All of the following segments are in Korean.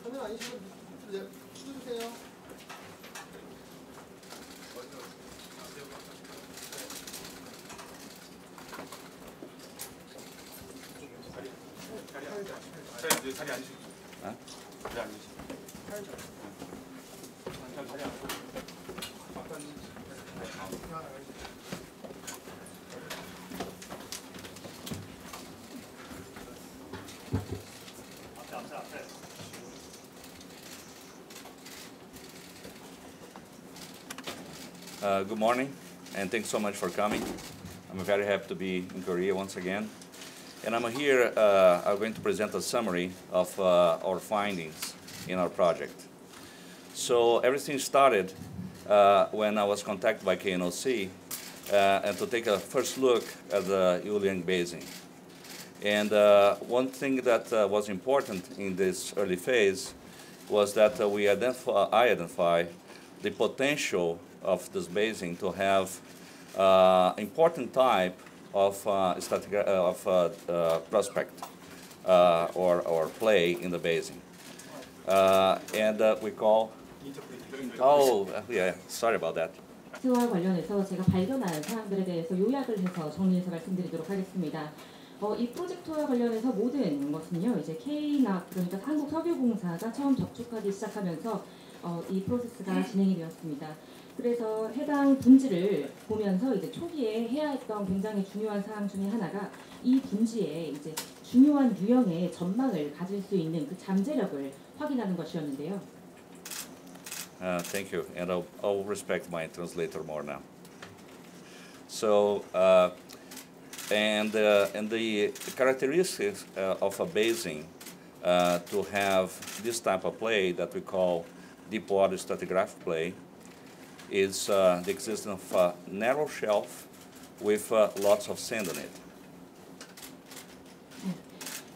화면 아니시면 찍어주세요. 자리 앉으시죠. 자리 앉으시죠. 자리 앉고. Good morning, and thanks so much for coming. I'm very happy to be in Korea once again. And I'm here, I'm going to present a summary of our findings in our project. So everything started when I was contacted by KNOC and to take a first look at the Yuliang Basin. And one thing that was important in this early phase was that I identify the potential of this basin to have important type of prospect or play in the basin. We call. Oh, yeah. Sorry about that. 와 관련해서 제가 발견한 사항들에 대해서 요약을 해서 정리해서 말씀드리도록 하겠습니다. 이 프로젝트와 관련해서 모든 것은요, 이제 KNOC, 그러니까 한국석유공사가 처음 접촉하기 시작하면서 이 프로세스가 진행이 되었습니다. 그래서 해당 분지를 보면서 이제 초기에 해야 했던 굉장히 중요한 사항 중에 하나가 이 분지에 이제 중요한 유형의 전망을 가질 수 있는 그 잠재력을 확인하는 것이었는데요. Thank you, and I'll respect my translator more now. So, and the characteristics of a basin to have this type of play that we call deep water stratigraphic play is the existence of a narrow shelf with lots of sand on it.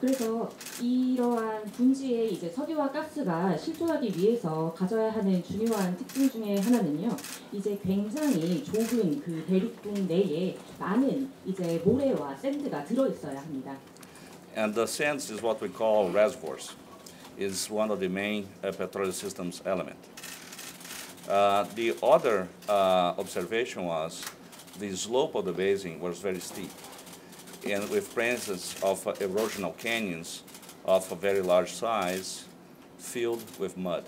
그래서 이러한 분지에 이제 석유와 가스가 실존하기 위해서 가져야 하는 중요한 특징 중에 하나는요, 이제 굉장히 좁은 그 대륙동 내에 많은 이제 모래와 샌드가 들어 있어야 합니다. And the sands is what we call reservoirs. Is one of the main petroleum systems element. The other observation was the slope of the basin was very steep, and with presence of erosional canyons of a very large size filled with mud.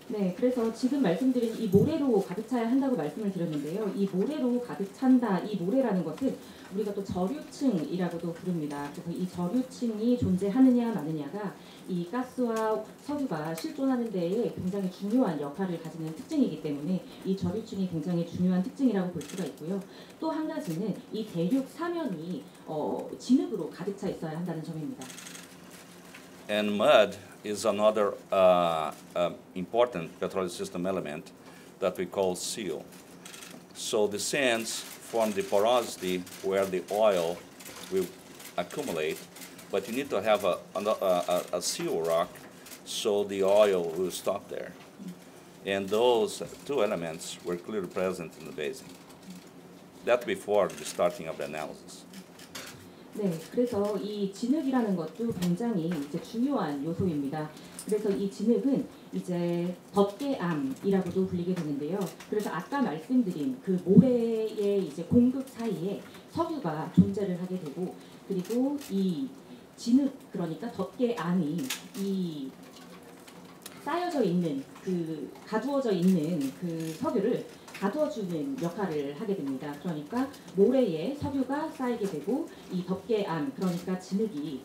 네, 그래서 지금 말씀드린 이 모래로 가득 차야 한다고 말씀을 드렸는데요. 이 모래로 가득 찬다, 이 모래라는 것은 우리가 또 저류층이라고도 부릅니다. 그래서 이 저류층이 존재하느냐 마느냐가 이 가스와 석유가 실존하는 데에 굉장히 중요한 역할을 가지는 특징이기 때문에 이 저류층이 굉장히 중요한 특징이라고 볼 수가 있고요. 또 한 가지는 이 대륙 사면이 진흙으로 가득 차 있어야 한다는 점입니다. And mud is another important petroleum system element that we call seal. So the sands form the porosity where the oil will accumulate, but you need to have a seal rock so the oil will stop there. And those two elements were clearly present in the basin. That before the starting of the analysis. 네, 그래서 이 진흙이라는 것도 굉장히 이제 중요한 요소입니다. 그래서 이 진흙은 이제 덮개암이라고도 불리게 되는데요. 그래서 아까 말씀드린 그 모래의 이제 공급 사이에 석유가 존재를 하게 되고, 그리고 이 진흙, 그러니까 덮개암이 이 쌓여져 있는 그 가두어져 있는 그 석유를 가둬주는 역할을 하게 됩니다. 그러니까 모래에 석유가 쌓이게 되고 이 덮개암, 그러니까 진흙이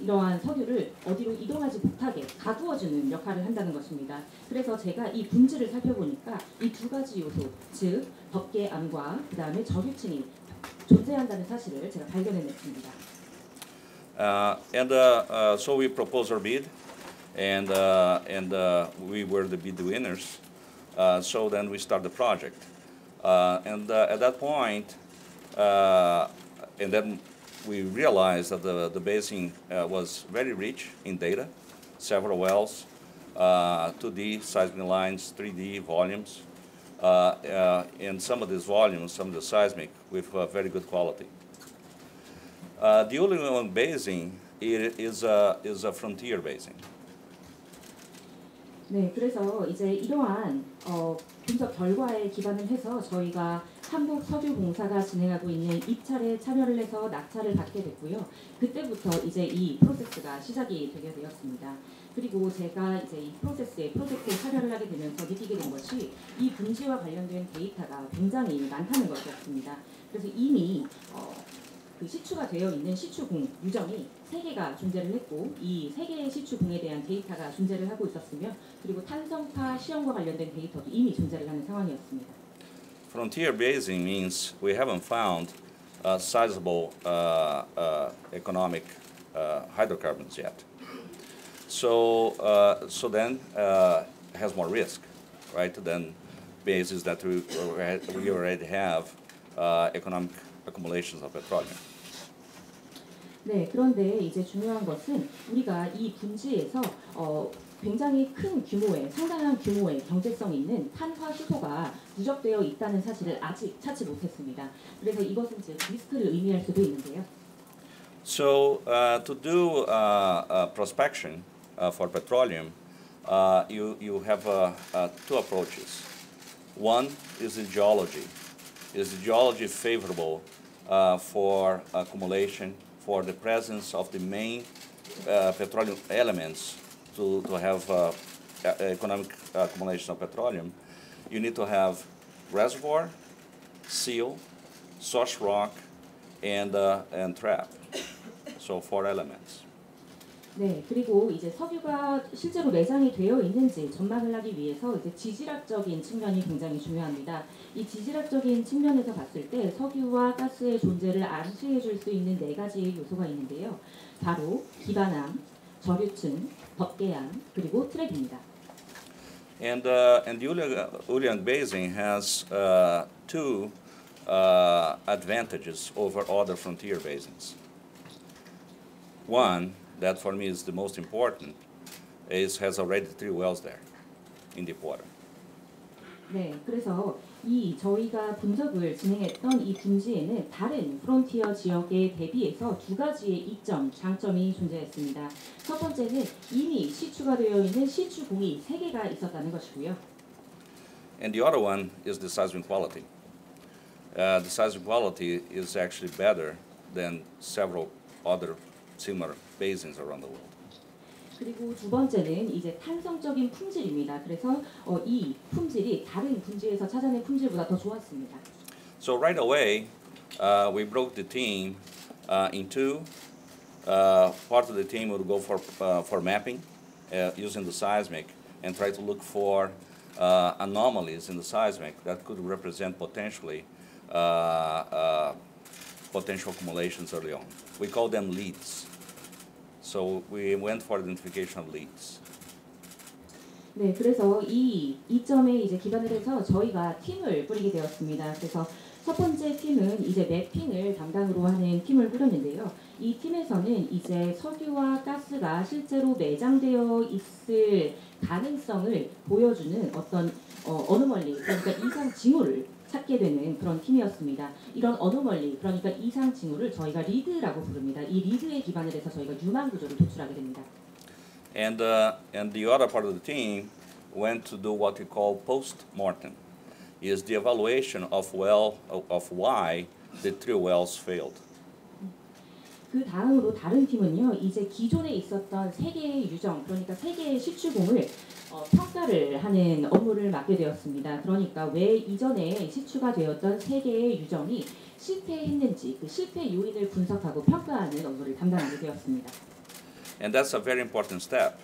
이러한 석유를 어디로 이동하지 못하게 가두어주는 역할을 한다는 것입니다. 그래서 제가 이 분지를 살펴보니까 이 두 가지 요소, 즉 덮개암과 그 다음에 저류층이 존재한다는 사실을 제가 발견해냈습니다. So we proposed our bid, and we were the bid winners. So then we start the project, and at that point, and then we realized that the basin was very rich in data, several wells, 2D seismic lines, 3D volumes, in some of these volumes, some of the seismic, with very good quality. The Uliang Basin is a frontier basin. 네, 그래서 이제 이러한 분석 결과에 기반을 해서 저희가 한국석유공사가 진행하고 있는 입찰에 참여를 해서 낙찰을 받게 됐고요. 그때부터 이제 이 프로세스가 시작이 되게 되었습니다. 그리고 제가 이제 이 프로젝트에 참여를 하게 되면서 느끼게 된 것이 이 분지와 관련된 데이터가 굉장히 많다는 것이었습니다. 그래서 이미 그 시추가 되어 있는 시추공 유정이 3개가 존재를 했고 이 3개의 시추공에 대한 데이터가 존재를 하고 있었으며 그리고 탄성파 시험과 관련된 데이터도 이미 존재를 하는 상황이었습니다. Frontier basin means we haven't found sizable economic hydrocarbons yet. So then has more risk, right, than bases that we already have economic accumulations of petroleum. 네, 그런데 이제 중요한 것은 우리가 이 분지에서 굉장히 큰 규모의, 상당한 규모의 경제성 있는 탄화 수소가 누적되어 있다는 사실을 아직 찾지 못했습니다. 그래서 이것은 즉 리스크를 의미할 수도 있는데요. So to do prospection for petroleum, you have two approaches. One is the geology. Is the geology favorable for accumulation, for the presence of the main petroleum elements to have economic accumulation of petroleum? You need to have reservoir, seal, source rock, and trap. So 4 elements. 네, 그리고 이제 석유가 실제로 매장이 되어 있는지 전망을 하기 위해서 이제 지질학적인 측면이 굉장히 중요합니다. 이 지질학적인 측면에서 봤을 때 석유와 가스의 존재를 암시해 줄 수 있는 4가지의 요소가 있는데요. 바로 기반암, 저류층, 덮개암, 그리고 트랩입니다. And the Uliang Basin has 2 advantages over other frontier basins. One, that for me is the most important, has already 3 wells there in deep water. 네, 그래서 저희가 분석을 진행했던 이 분지에는 다른 프론티어 지역에 대비해서 2가지의 이점, 장점이 존재했습니다. 첫 번째는 이미 시추가 되어 있는 시추공이 3개가 있었다는 것이고요. And the other one is the seismic quality. The seismic quality is actually better than several other similar basins around the world. 그리고 두 번째는 이제 탄성적인 품질입니다. 그래서 이 품질이 다른 분지에서 찾아낸 품질보다 더 좋았습니다. So right away, we broke the team in 2. Part of the team would go for mapping using the seismic and try to look for anomalies in the seismic that could represent potentially potential accumulations early on. We call them leads. So we went for identification of leads. 네, 그래서 이 이점에 이제 기반을 해서 저희가 팀을 꾸리게 되었습니다. 그래서 첫 번째 팀은 이제 매핑을 담당으로 하는 팀을 꾸렸는데요. 이 팀에서는 이제 석유와 가스가 실제로 매장되어 있을 가능성을 보여주는 어떤 어노멀리, 그러니까 이상 징후를 찾게 되는 그런 팀이었습니다. 이런 어노멀리, 그러니까 이상 징후를 저희가 리드라고 부릅니다. 이 리드에 기반을 해서 저희가 유망 구조를 도출하게 됩니다. And the other part of the team went to do what we call post-mortem, is the evaluation of why the 3 wells failed. 그 다음으로 다른 팀은요, 이제 기존에 있었던 3개의 유정, 그러니까 3개의 시추공을 평가를 하는 업무를 맡게 되었습니다. 그러니까 왜 이전에 시추가 되었던 3개의 유정이 실패했는지 그 실패 요인을 분석하고 평가하는 업무를 담당하게 되었습니다. And that's a very important step,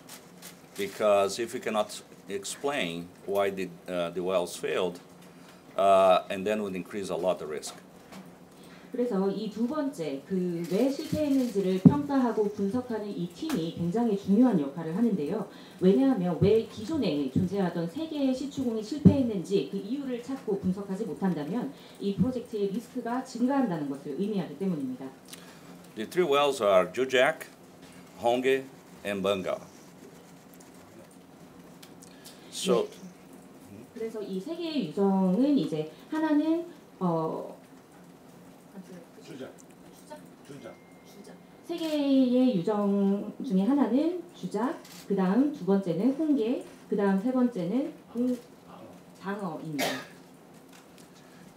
because if we cannot explain why the wells failed, and then would increase a lot the risk. 그래서 이 두 번째 그 왜 실패했는지를 평가하고 분석하는 이 팀이 굉장히 중요한 역할을 하는데요. 왜냐하면 왜 기존에 존재하던 3개의 시추공이 실패했는지 그 이유를 찾고 분석하지 못한다면 이 프로젝트의 리스크가 증가한다는 것을 의미하기 때문입니다. The 3 wells are Jujak, Honge, and Banga. So, 그래서 이 세 개의 유정은 이제 하나는 주작. 세 개의 유정 중에 하나는 주작, 그 다음 두 번째는 홍게, 그 다음 세 번째는 방어입니다.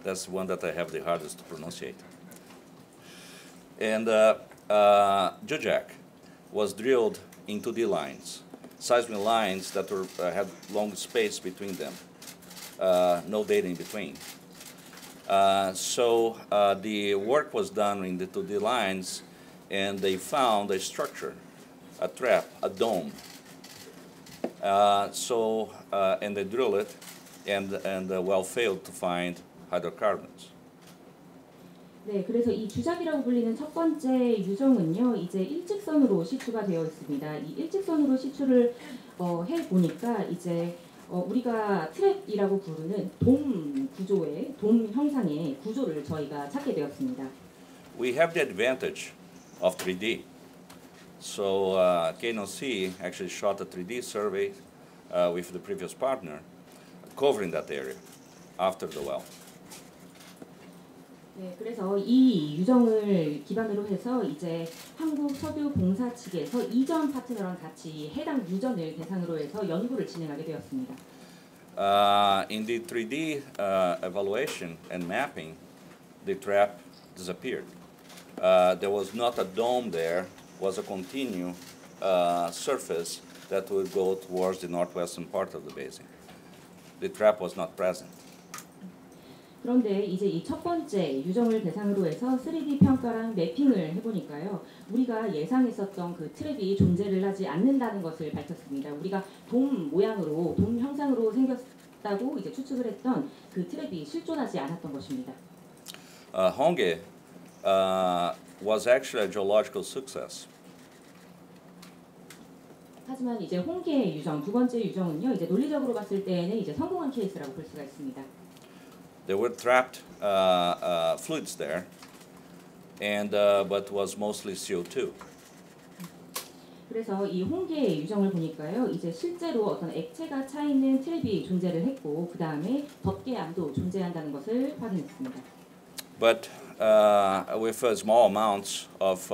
That's the one that I have the hardest to pronunciate. And Jujak was drilled in 2D lines, seismic lines that had long space between them, no data in between. So the work was done in the 2D lines, and they found a structure, a trap, a dome. And they drilled it, and the well failed to find hydrocarbons. 네, 그래서 이 주작이라고 불리는 첫 번째 유정은요, 이제 일직선으로 시추가 되어 있습니다. 이 일직선으로 시추를 해 보니까 이제 우리가 트랩이라고 부르는 돔 구조의 돔 형상의 구조를 저희가 찾게 되었습니다. We have the advantage of 3D. So KNOC actually shot a 3D survey with the previous partner, covering that area after the well. 네, 그래서 이 유정을 기반으로 해서 이제 한국 석유 공사 측에서 이전 파트너랑 같이 해당 유전을 대상으로 해서 연구를 진행하게 되었습니다. In the 3D evaluation and mapping, the trap disappeared. There was not a dome there, was a continuous surface that would go towards the northwestern part of the basin. The trap was not present. 그런데 이제 이 첫 번째 유정을 대상으로 해서 3D 평가랑 매핑을 해보니까요, 우리가 예상했었던 그 트랩이 존재를 하지 않는다는 것을 밝혔습니다. 우리가 돔 모양으로, 돔 형상으로 생겼다고 이제 추측을 했던 그 트랩이 실존하지 않았던 것입니다. Honge was actually a geological success. 하지만 이제 홍게 유정, 두 번째 유정은요, 이제 논리적으로 봤을 때에는 이제 성공한 케이스라고 볼 수가 있습니다. There were trapped fluids there, and but was mostly CO2. 그래서 이 홍게 유정을 보니까요, 이제 실제로 어떤 액체가 차 있는 트랩이 존재를 했고, 그 다음에 덮개암도 존재한다는 것을 확인했습니다. But with small amounts of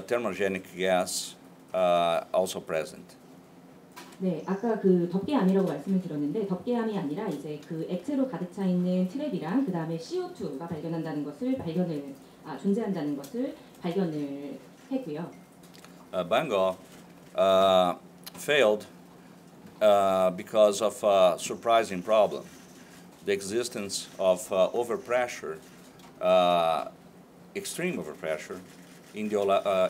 thermogenic gas also present. 네, 아까 그 덮개암이라고 말씀을 드렸는데 덮개암이 아니라 이제 그 액체로 가득 차 있는 트랩이랑 그 다음에 CO2가 존재한다는 것을 발견을 했고요. Bengal failed because of a surprising problem: the existence of overpressure, extreme overpressure, in the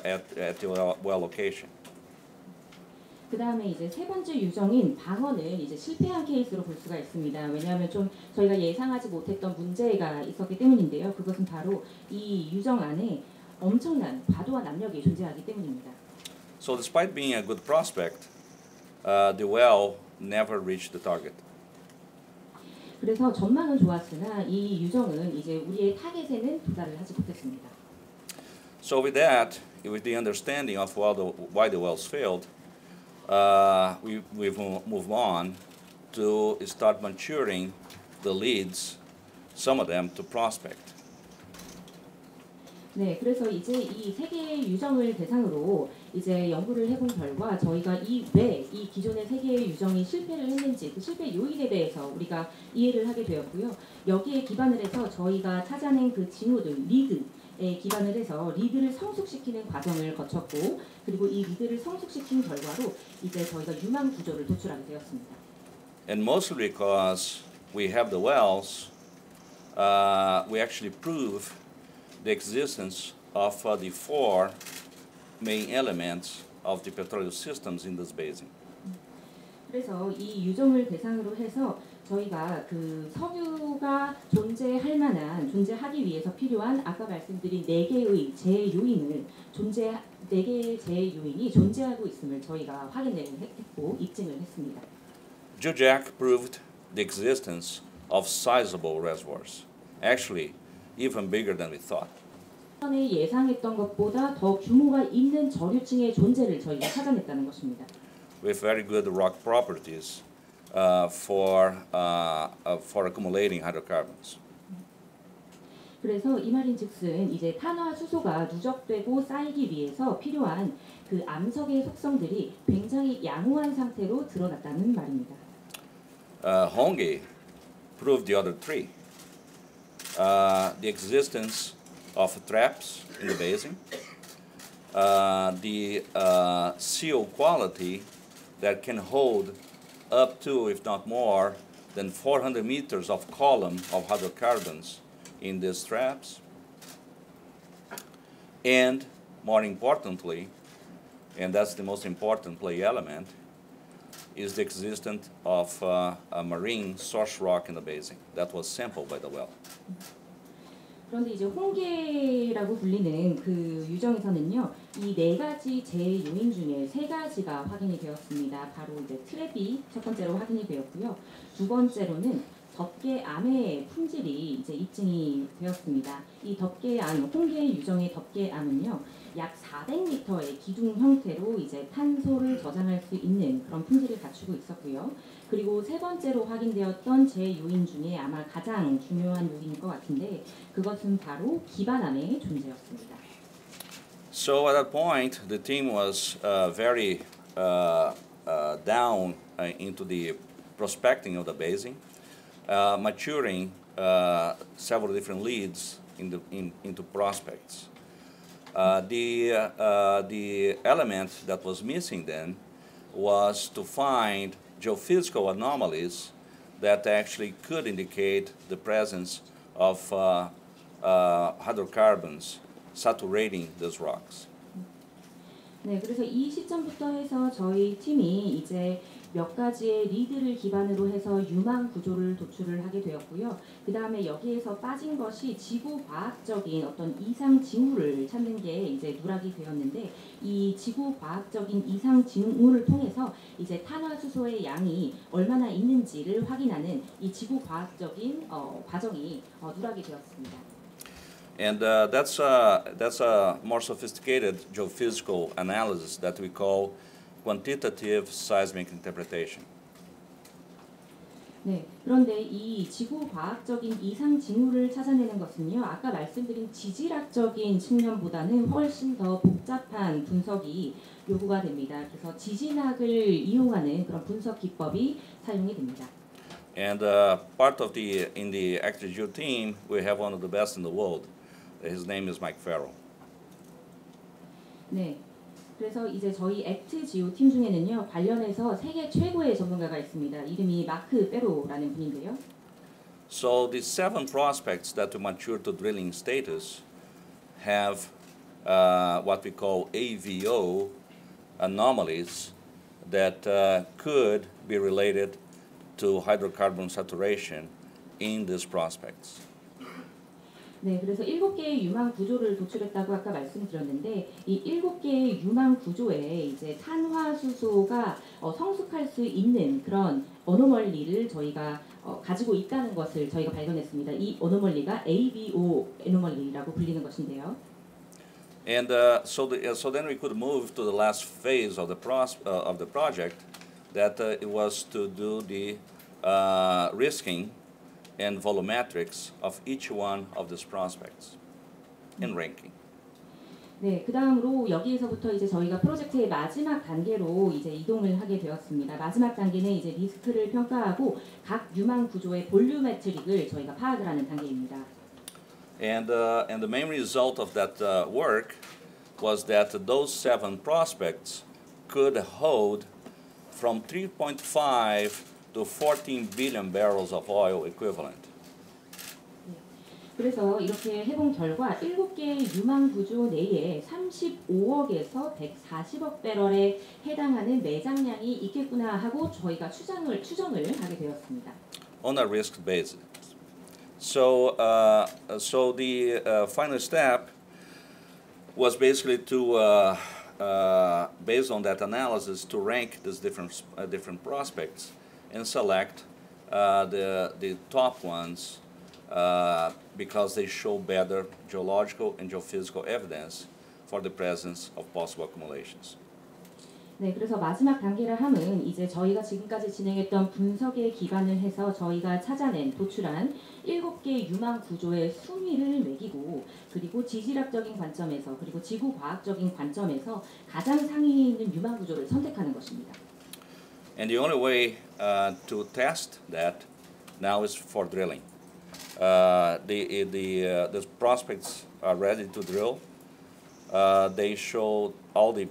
at the well location. 그 다음에 이제 세 번째 유정인 방어는 이제 실패한 케이스로 볼 수가 있습니다. 왜냐하면 좀 저희가 예상하지 못했던 문제가 있었기 때문인데요. 그것은 바로 이 유정 안에 엄청난 과도한 압력이 존재하기 때문입니다. So despite being a good prospect, the well never reached the target. 그래서 전망은 좋았으나 이 유정은 이제 우리의 타겟에는 도달을 하지 못했습니다. So with that, with the understanding of why the wells failed, we've moved on to start maturing the leads, some of them to prospect. 네, 그래서 이제 이 세 개의 유정을 대상으로 이제 연구를 해본 결과 저희가 왜 이 기존의 세 개의 유정이 실패를 했는지 그 실패 요인에 대해서 우리가 이해를 하게 되었고요. 여기에 기반을 해서 저희가 찾아낸 그 징후들, 리드에 기반을 해서 리드를 성숙시키는 과정을 거쳤고, 그리고 이 리드를 성숙시킨 결과로 이제 저희가 유망 구조를 도출하게 되었습니다. And mostly because we have the wells, we actually prove the existence of the four main elements of the petroleum systems in this basin. 그래서 이 유정을 대상으로 해서 저희가 그 석유가 존재하기 위해서 필요한 아까 말씀드린 네 개의 제요인이 존재하고 있음을 저희가 확인을 했고 입증을 했습니다. Jujak proved the existence of sizable reservoirs, actually even bigger than we thought. 전에 예상했던 것보다 더 규모가 있는 저류층의 존재를 저희가 찾아냈다는 것입니다. With very good rock properties for accumulating hydrocarbons. 그래서 이 말인즉슨 이제 탄화수소가 누적되고 쌓이기 위해서 필요한 그 암석의 속성들이 굉장히 양호한 상태로 드러났다는 말입니다. Hongi proved the other three. The existence of traps in the basin, the seal quality that can hold up to, if not more, than 400 meters of column of hydrocarbons in these traps, and more importantly, and that's the most important play element, is the existence of a marine source rock in the basin that was sampled by the well. 그런데 이제 홍게라고 불리는 그 유정에서는요, 이 네 가지 제요인 중에 세 가지가 확인이 되었습니다. 바로 이제 트랩이 첫 번째로 확인이 되었고요. 두 번째로는 덮개암의 품질이 이제 입증이 되었습니다. 이 덮개암, 홍게 유정의 덮개암은요, 약 400m의 기둥 형태로 이제 탄소를 저장할 수 있는 그런 품질을 갖추고 있었고요. 그리고 세 번째로 확인되었던 제 요인 중에 아마 가장 중요한 요인일 것 같은데 그것은 바로 기반암의 존재였습니다. So at that point, the team was very down into the prospecting of the basin, maturing several different leads into prospects. The element that was missing then was to find geophysical anomalies that actually could indicate the presence of hydrocarbons saturating those rocks. 네, 그래서 이 시점부터 해서 저희 팀이 이제 몇 가지의 리드를 기반으로 해서 유망 구조를 도출을 하게 되었고요. 그 다음에 여기에서 빠진 것이 지구 과학적인 어떤 이상 징후를 찾는 게 이제 누락이 되었는데 이 지구 과학적인 이상 징후를 통해서 이제 탄화수소의 양이 얼마나 있는지를 확인하는 이 지구 과학적인 과정이 누락이 되었습니다. And that's a more sophisticated geophysical analysis that we call quantitative seismic interpretation. 네, 그런데 이 지구 과학적인 이상 징후를 찾아내는 것은요, 아까 말씀드린 지질학적인 측면보다는 훨씬 더 복잡한 분석이 요구가 됩니다. 그래서 지진학을 이용하는 그런 분석 기법이 사용이 됩니다. And part of in the ActGeo team, we have one of the best in the world. His name is Mike Farrell. 네. 그래서 이제 저희 액트지오 팀 중에는요 관련해서 세계 최고의 전문가가 있습니다. 이름이 마크 페로라는 분인데요. So the 7 prospects that we matured to drilling status have what we call AVO anomalies that could be related to hydrocarbon saturation in these prospects. 네, 그래서 7개의 유망 구조를 도출했다고 아까 말씀드렸는데 이 7개의 유망 구조에 이제 탄화수소가 성숙할 수 있는 그런 어노멀리를 저희가 가지고 있다는 것을 저희가 발견했습니다. 이 어노멀리가 AVO 어노멀리라고 불리는 것인데요. And so then we could move to the last phase of the project, that it was to do the risking and volumetrics of each one of these prospects in ranking. 네, 그 다음으로 여기에서부터 이제 저희가 프로젝트의 마지막 단계로 이제 이동을 하게 되었습니다. 마지막 단계는 이제 리스크를 평가하고 각 유망 구조의 볼륨메트릭을 저희가 파악을 하는 단계입니다. And the main result of that work was that those 7 prospects could hold from 3.5 to 14 billion barrels of oil equivalent. 그래서 이렇게 해본 결과 7개의 유망 구조 내에 35억에서 140억 배럴에 해당하는 매장량이 있겠구나 하고 저희가 추정을 하게 되었습니다. On a risk basis. So the final step was basically to, based on that analysis, to rank these different prospects and select the top ones because they show better geological and geophysical evidence for the presence of possible accumulations. 네, 그래서 마지막 단계를 함은 이제 저희가 지금까지 진행했던 분석에 기반을 해서 저희가 찾아낸 도출한 7개 유망 구조의 순위를 매기고 그리고 지질학적인 관점에서 그리고 지구 과학적인 관점에서 가장 상위에 있는 유망 구조를 선택하는 것입니다. And the only way to test that now is for drilling. The prospects are ready to drill. They show all the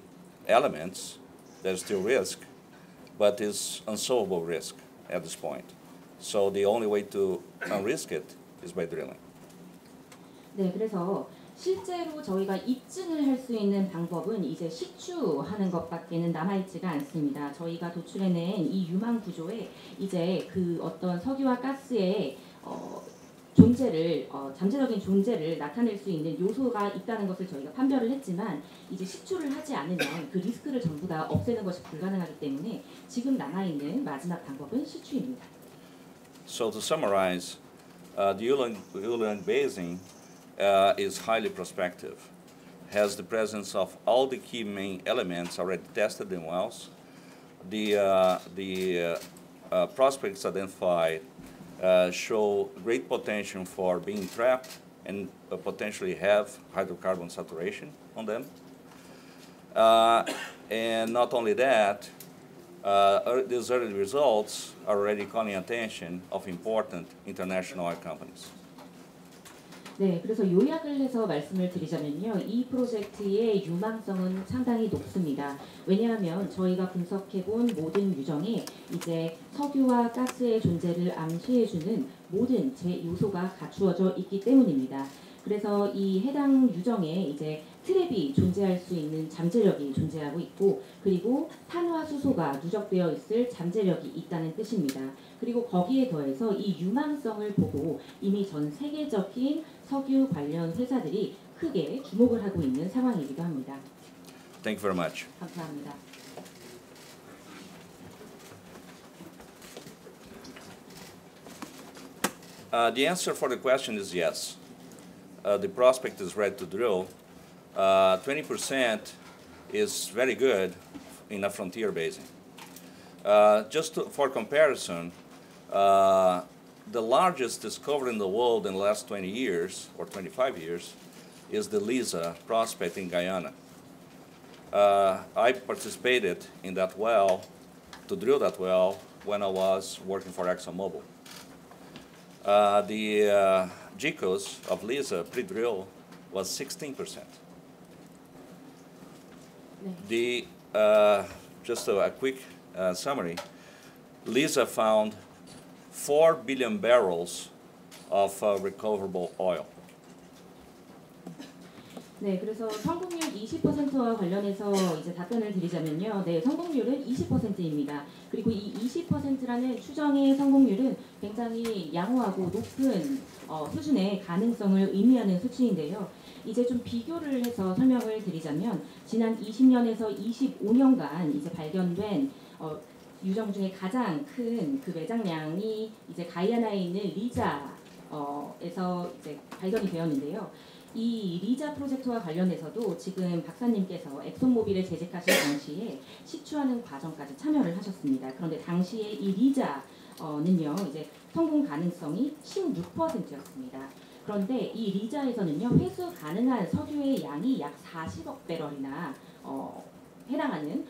elements. There's still risk, but it's unsolvable risk at this point. So the only way to unrisk it is by drilling. 네, 그래서 실제로 저희가 입증을 할 수 있는 방법은 이제 식추하는 것밖에는 남아있지가 않습니다. 저희가 도출해낸 이 유망 구조에 이제 그 어떤 석유와 가스의 존재를 잠재적인 존재를 나타낼 수 있는 요소가 있다는 것을 저희가 판별을 했지만 이제 식추를 하지 않으면 그 리스크를 전부 다 없애는 것이 불가능하기 때문에 지금 남아있는 마지막 방법은 식추입니다. So to summarize, the Ulang Basin is highly prospective, has the presence of all the key main elements already tested in wells. The prospects identified show great potential for being trapped and potentially have hydrocarbon saturation on them. And not only that, these early results are already calling attention of important international oil companies. 네, 그래서 요약을 해서 말씀을 드리자면요. 이 프로젝트의 유망성은 상당히 높습니다. 왜냐하면 저희가 분석해본 모든 유정에 이제 석유와 가스의 존재를 암시해주는 모든 제 요소가 갖추어져 있기 때문입니다. 그래서 이 해당 유정에 이제 트랩이 존재할 수 있는 잠재력이 존재하고 있고 그리고 탄화수소가 누적되어 있을 잠재력이 있다는 뜻입니다. 그리고 거기에 더해서 이 유망성을 보고 이미 전 세계적인 석유 관련 회사들이 크게 주목을 하고 있는 상황이기도 합니다. Thank you very much. 감사합니다. The answer for the question is yes. The prospect is ready to drill. 20% is very good in a frontier basin. For comparison, the largest discovery in the world in the last 20 years or 25 years is the Liza prospect in Guyana. I participated in that well, to drill that well, when I was working for ExxonMobil. The GECOS of Liza pre-drill was 16%. Just a quick summary, Liza found 4 billion barrels of recoverable oil. 네, 그래서 성공률 20%와 관련해서 이제 답변을 드리자면요. 네, 성공률은 20%입니다. 그리고 이 20%라는 추정의 성공률은 굉장히 양호하고 높은 수준의 가능성을 의미하는 수치인데요. 이제 좀 비교를 해서 설명을 드리자면 지난 20년에서 25년간 이제 발견된 유정 중에 가장 큰 그 매장량이 이제 가이아나에 있는 리자에서 이제 발견이 되었는데요. 이 리자 프로젝트와 관련해서도 지금 박사님께서 엑손모빌에 재직하실 당시에 식추하는 과정까지 참여를 하셨습니다. 그런데 당시에 이 리자는요, 이제 성공 가능성이 16%였습니다. 그런데 이 리자에서는요, 회수 가능한 석유의 양이 약 40억 배럴이나 해당하는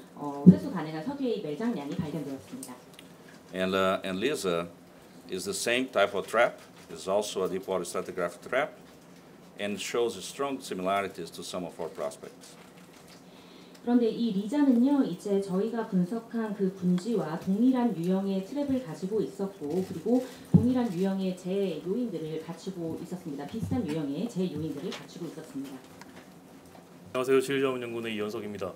회수 가능한 석유의 매장량이 발견되었습니다. And Liza is the same type of trap. It's also a deepwater stratigraphic trap, and shows strong similarities to some of our prospects. 그런데 이 리자는요, 이제 저희가 분석한 그 분지와 동일한 유형의 트랩을 가지고 있었고, 그리고 동일한 유형의 재 요인들을 갖추고 있었습니다. 비슷한 유형의 재 요인들을 갖추고 있었습니다. 안녕하세요. 지질자문연구원의 이현석입니다.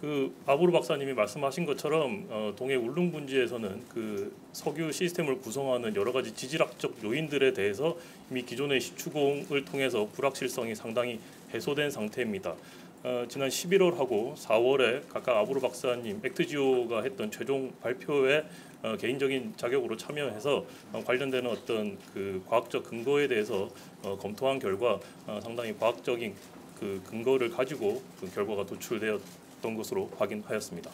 그 아보르 박사님이 말씀하신 것처럼 동해 울릉 분지에서는 그 석유 시스템을 구성하는 여러 가지 지질학적 요인들에 대해서 이미 기존의 시추공을 통해서 불확실성이 상당히 해소된 상태입니다. 지난 11월하고 4월에 각각 아보르 박사님, 액트지오가 했던 최종 발표에 개인적인 자격으로 참여해서 관련되는 어떤 그 과학적 근거에 대해서 검토한 결과 상당히 과학적인 그 근거를 가지고 그 결과가 도출되었던 것으로 확인하였습니다.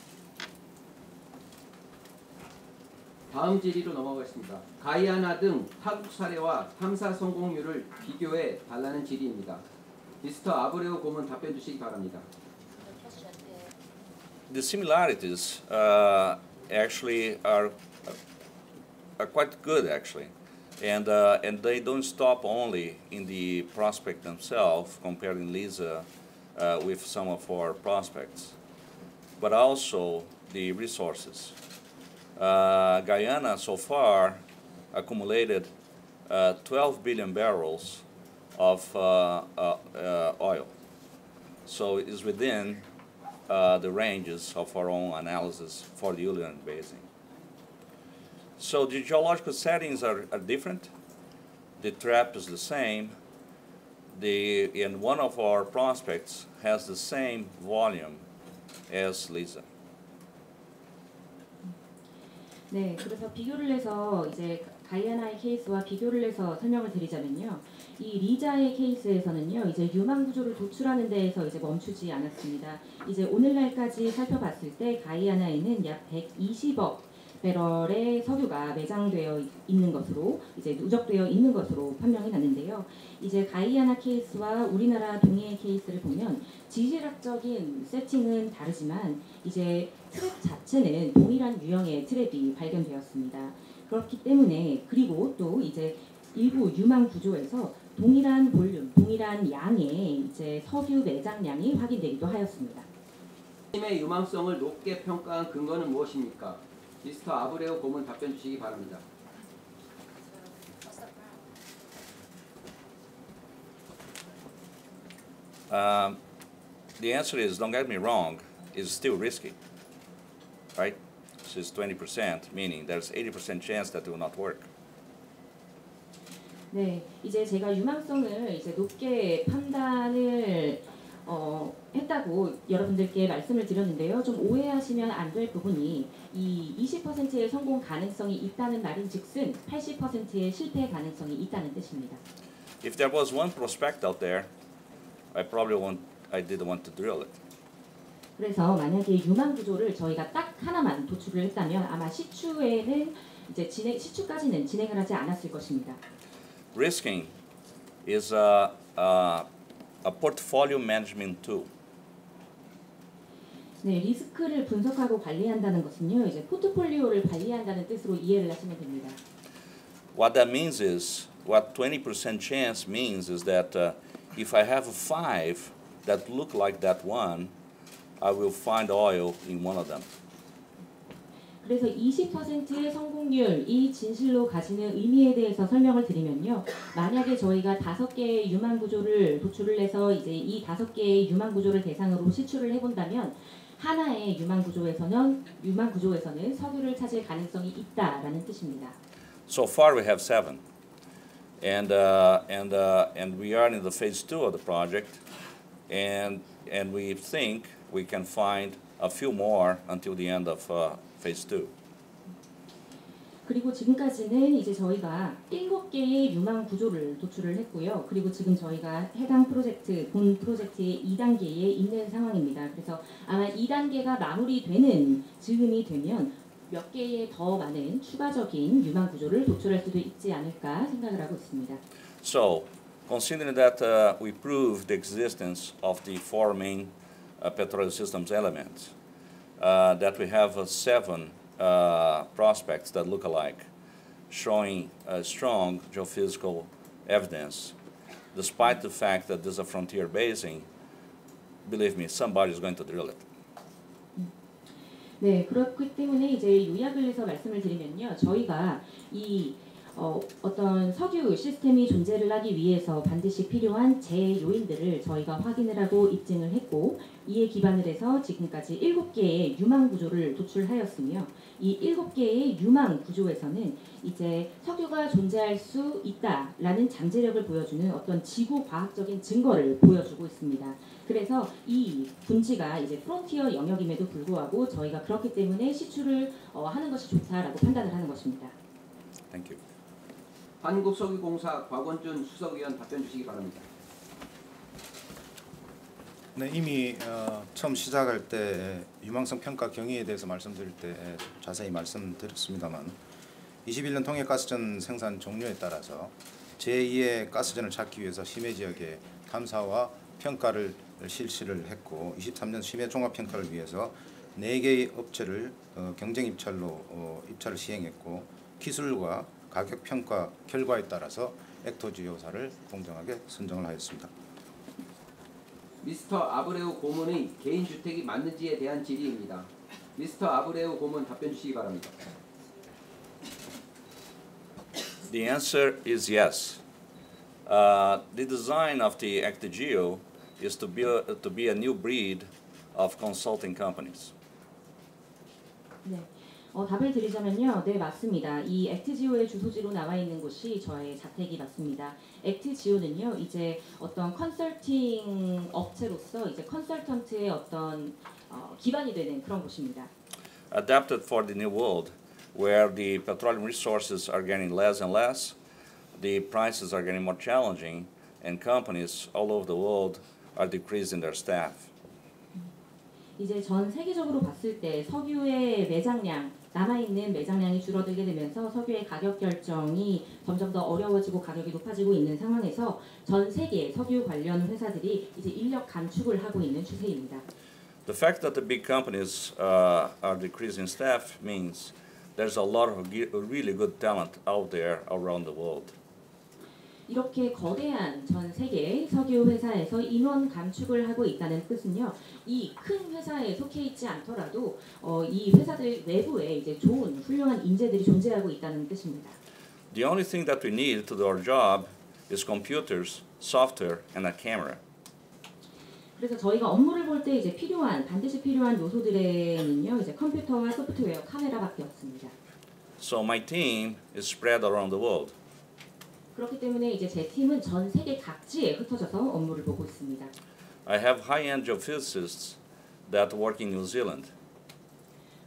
다음 질의로 넘어가겠습니다. 가이아나 등 타국 사례와 탐사 성공률을 비교해 달라는 질의입니다. 미스터 아브레우 고문 답변 주시기 바랍니다. The similarities actually are quite good actually, and they don't stop only in the prospect themselves, comparing Lisa with some of our prospects, but also the resources. Guyana so far accumulated 12 billion barrels of oil, so it is within the ranges of our own analysis for the Julian Basin. So the geological settings are different. The trap is the same. And one of our prospects has the same volume as Lisa. 네, 그래서 비교를 해서 이제 가이아나의 케이스와 비교를 해서 설명을 드리자면요. 이 리자의 케이스에서는요, 이제 유망 구조를 도출하는 데에서 이제 멈추지 않았습니다. 이제 오늘날까지 살펴봤을 때 가이아나에는 약 120억 배럴의 석유가 매장되어 있는 것으로 이제 누적되어 있는 것으로 판명이 났는데요. 이제 가이아나 케이스와 우리나라 동해의 케이스를 보면 지질학적인 세팅은 다르지만 이제 트랩 자체는 동일한 유형의 트랩이 발견되었습니다. 그렇기 때문에 그리고 또 이제 일부 유망 구조에서 동일한 볼륨, 동일한 양의 이제 석유 매장량이 확인되기도 하였습니다. 팀의 유망성을 높게 평가한 근거는 무엇입니까? 미스터 아브레우 고문 답변 주시기 바랍니다. The answer is, don't get me wrong, is still risky, right? This is 20%, meaning there's 80% chance that it will not work. 네, 이제 제가 유망성을 이제 높게 판단을 했다고 여러분들께 말씀을 드렸는데요. 좀 오해하시면 안 될 부분이 이 20%의 성공 가능성이 있다는 말인즉슨 80%의 실패 가능성이 있다는 뜻입니다. If there was one prospect out there, I didn't want to drill it. 그래서 만약에 유망 구조를 저희가 딱 하나만 도출을 했다면 아마 시추에는 이제 시추까지는 진행을 하지 않았을 것입니다. Risking is a portfolio management tool. 네, 리스크를 분석하고 관리한다는 것은요, 이제 포트폴리오를 관리한다는 뜻으로 이해를 하시면 됩니다. What that means is, what 20% chance means is that if I have 5 that look like that one, I will find oil in one of them. 그래서 20%의 성공률이 진실로 가지는 의미에 대해서 설명을 드리면요. 만약에 저희가 5개의 유망 구조를 도출을 해서 이제 이 5개의 유망 구조를 대상으로 시추를 해본다면 하나의 유망 구조에서는 석유를 찾을 가능성이 있다라는 뜻입니다. So far we have 7, and we are in the phase 2 of the project, and we think we can find a few more until the end of phase 2. 그리고 지금까지는 이제 저희가 7개의 유망 구조를 도출을 했고요. 그리고 지금 저희가 해당 프로젝트, 본 프로젝트의 2단계에 있는 상황입니다. 그래서 아마 2단계가 마무리되는 즈음이 되면 몇 개의 더 많은 추가적인 유망 구조를 도출할 수도 있지 않을까 생각을 하고 있습니다. So, considering that we proved the existence of the 4 main petroleum systems elements, that we have 7 prospects that look alike, showing strong geophysical evidence, despite the fact that this is a frontier basin, believe me, somebody is going to drill it. 네, 그렇기 때문에 이제 요약을 해서 말씀을 드리면요. 저희가 이 어떤 석유 시스템이 존재를 하기 위해서 반드시 필요한 제요인들을 저희가 확인을 하고 입증을 했고 이에 기반을 해서 지금까지 7개의 유망 구조를 도출하였으며 이 7개의 유망 구조에서는 이제 석유가 존재할 수 있다라는 잠재력을 보여주는 어떤 지구 과학적인 증거를 보여주고 있습니다. 그래서 이 분지가 이제 프론티어 영역임에도 불구하고 저희가 그렇기 때문에 시추를 하는 것이 좋다라고 판단을 하는 것입니다. Thank you. 한국석유공사 곽원준 수석위원 답변 주시기 바랍니다. 네, 이미 처음 시작할 때 유망성 평가 경위에 대해서 말씀드릴 때 자세히 말씀드렸습니다만 21년 통해가스전 생산 종료에 따라서 제2의 가스전을 찾기 위해서 심해 지역에 탐사와 평가를 실시를 했고 23년 심해 종합평가를 위해서 4개의 업체를 경쟁 입찰로 입찰을 시행했고 기술과 가격 평가 결과에 따라서 액토지오사를 공정하게 선정을 하였습니다. 미스터 아브레우 고문의 개인 주택이 맞는지에 대한 질의입니다. 미스터 아브레우 고문 답변 주시기 바랍니다. The answer is yes. The design of the Actigeo is to be a new breed of consulting companies. 네. 답을 드리자면요. 네, 맞습니다. 이 액트지오의 주소지로 나와 있는 곳이 저의 자택이 맞습니다. 액트지오는요. 이제 어떤 컨설팅 업체로서 이제 컨설턴트의 어떤 기반이 되는 그런 곳입니다. Adapted for the new world, where the petroleum resources are getting less and less, the prices are getting more challenging, and companies all over the world are decreasing their staff. 이제 전 세계적으로 봤을 때 석유의 매장량, 남아있는 매장량이 줄어들게 되면서 석유의 가격 결정이 점점 더 어려워지고 가격이 높아지고 있는 상황에서 전 세계 석유 관련 회사들이 이제 인력 감축을 하고 있는 추세입니다. The fact that the big companies are decreasing staff means there's a lot of really good talent out there around the world. 이렇게 거대한 전 세계 석유 회사에서 인원 감축을 하고 있다는 뜻은요. 이 큰 회사에 속해 있지 않더라도 이 회사들 내부에 이제 좋은 훌륭한 인재들이 존재하고 있다는 뜻입니다. The only thing that we need to do our job is computers, software, and a camera. 그래서 저희가 업무를 볼 때 이제 반드시 필요한 요소들에는요. 이제 컴퓨터와 소프트웨어, 카메라밖에 없습니다. So my team is spread around the world. 그렇기 때문에 이제 제 팀은 전 세계 각지에 흩어져서 업무를 보고 있습니다. I have high-end geophysicists that work in New Zealand.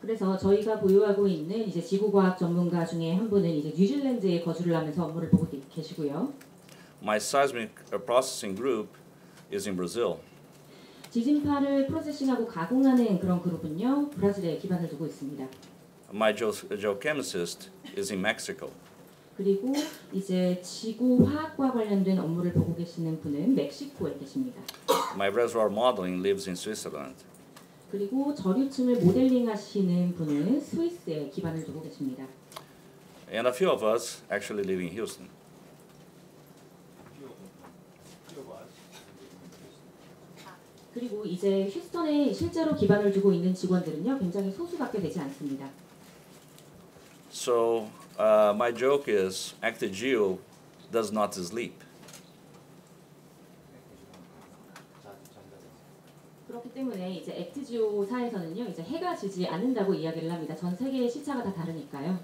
그래서 저희가 보유하고 있는 이제 지구과학 전문가 중에 한 분은 이제 뉴질랜드에 거주를 하면서 업무를 보고 계시고요. My seismic processing group is in Brazil. 지진파를 프로세싱하고 가공하는 그런 그룹은요. 브라질에 기반을 두고 있습니다. My geochemist is in Mexico. 그리고 이제 지구화학과 관련된 업무를 보고 계시는 분은 멕시코에 계십니다. My reservoir modeling lives in Switzerland. 그리고 저류층을 모델링 하시는 분은 스위스에 기반을 두고 계십니다. And a few of us actually live in Houston. 그리고 이제 휴스턴에 실제로 기반을 두고 있는 직원들은요. 굉장히 소수밖에 되지 않습니다. So my joke is Actigeo does not sleep. 그렇기 때문에 이제 액트지오사에서는요. 이제 해가 지지 않는다고 이야기를 합니다. 전 세계의 시차가 다 다르니까요.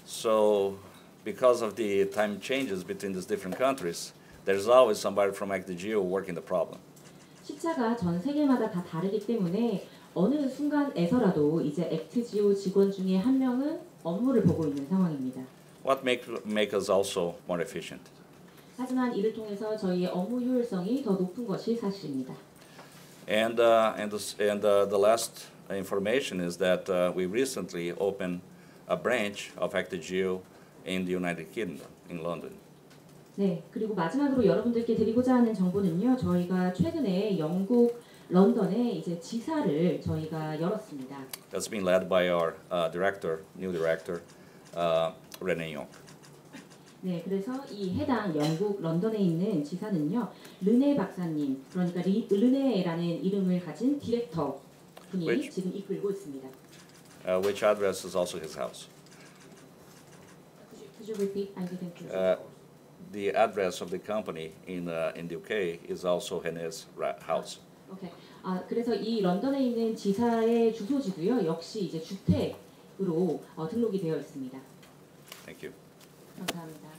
So because of the time changes between these different countries, there's always somebody from Actigeo working the problem. 시차가 전 세계마다 다 다르기 때문에 어느 순간에서라도 이제 액트지오 직원 중에 한 명은 업무를 보고 있는 상황입니다. What make us also more efficient. 하지만 이를 통해서 저희의 업무 효율성이 더 높은 것이 사실입니다. And the last information is that we recently opened a branch of Actigeo in the United Kingdom, in London. 네, 그리고 마지막으로 여러분들께 드리고자 하는 정보는요. 저희가 최근에 영국 런던에 이제 지사를 저희가 열었습니다. That's been led by our new director, René Young. 네, 그래서 이 해당 영국 런던에 있는 지사는요. 르네 박사님, 그러니까 르네라는 이름을 가진 디렉터 분이 지금 이끌고 있습니다. Which address is also his house. Could you repeat? I didn't hear. The address of the company in the UK is also René's house. 오케이. 그래서 이 런던에 있는 지사의 주소지도요. 역시 이제 주택으로 등록이 되어 있습니다. Thank you. 감사합니다.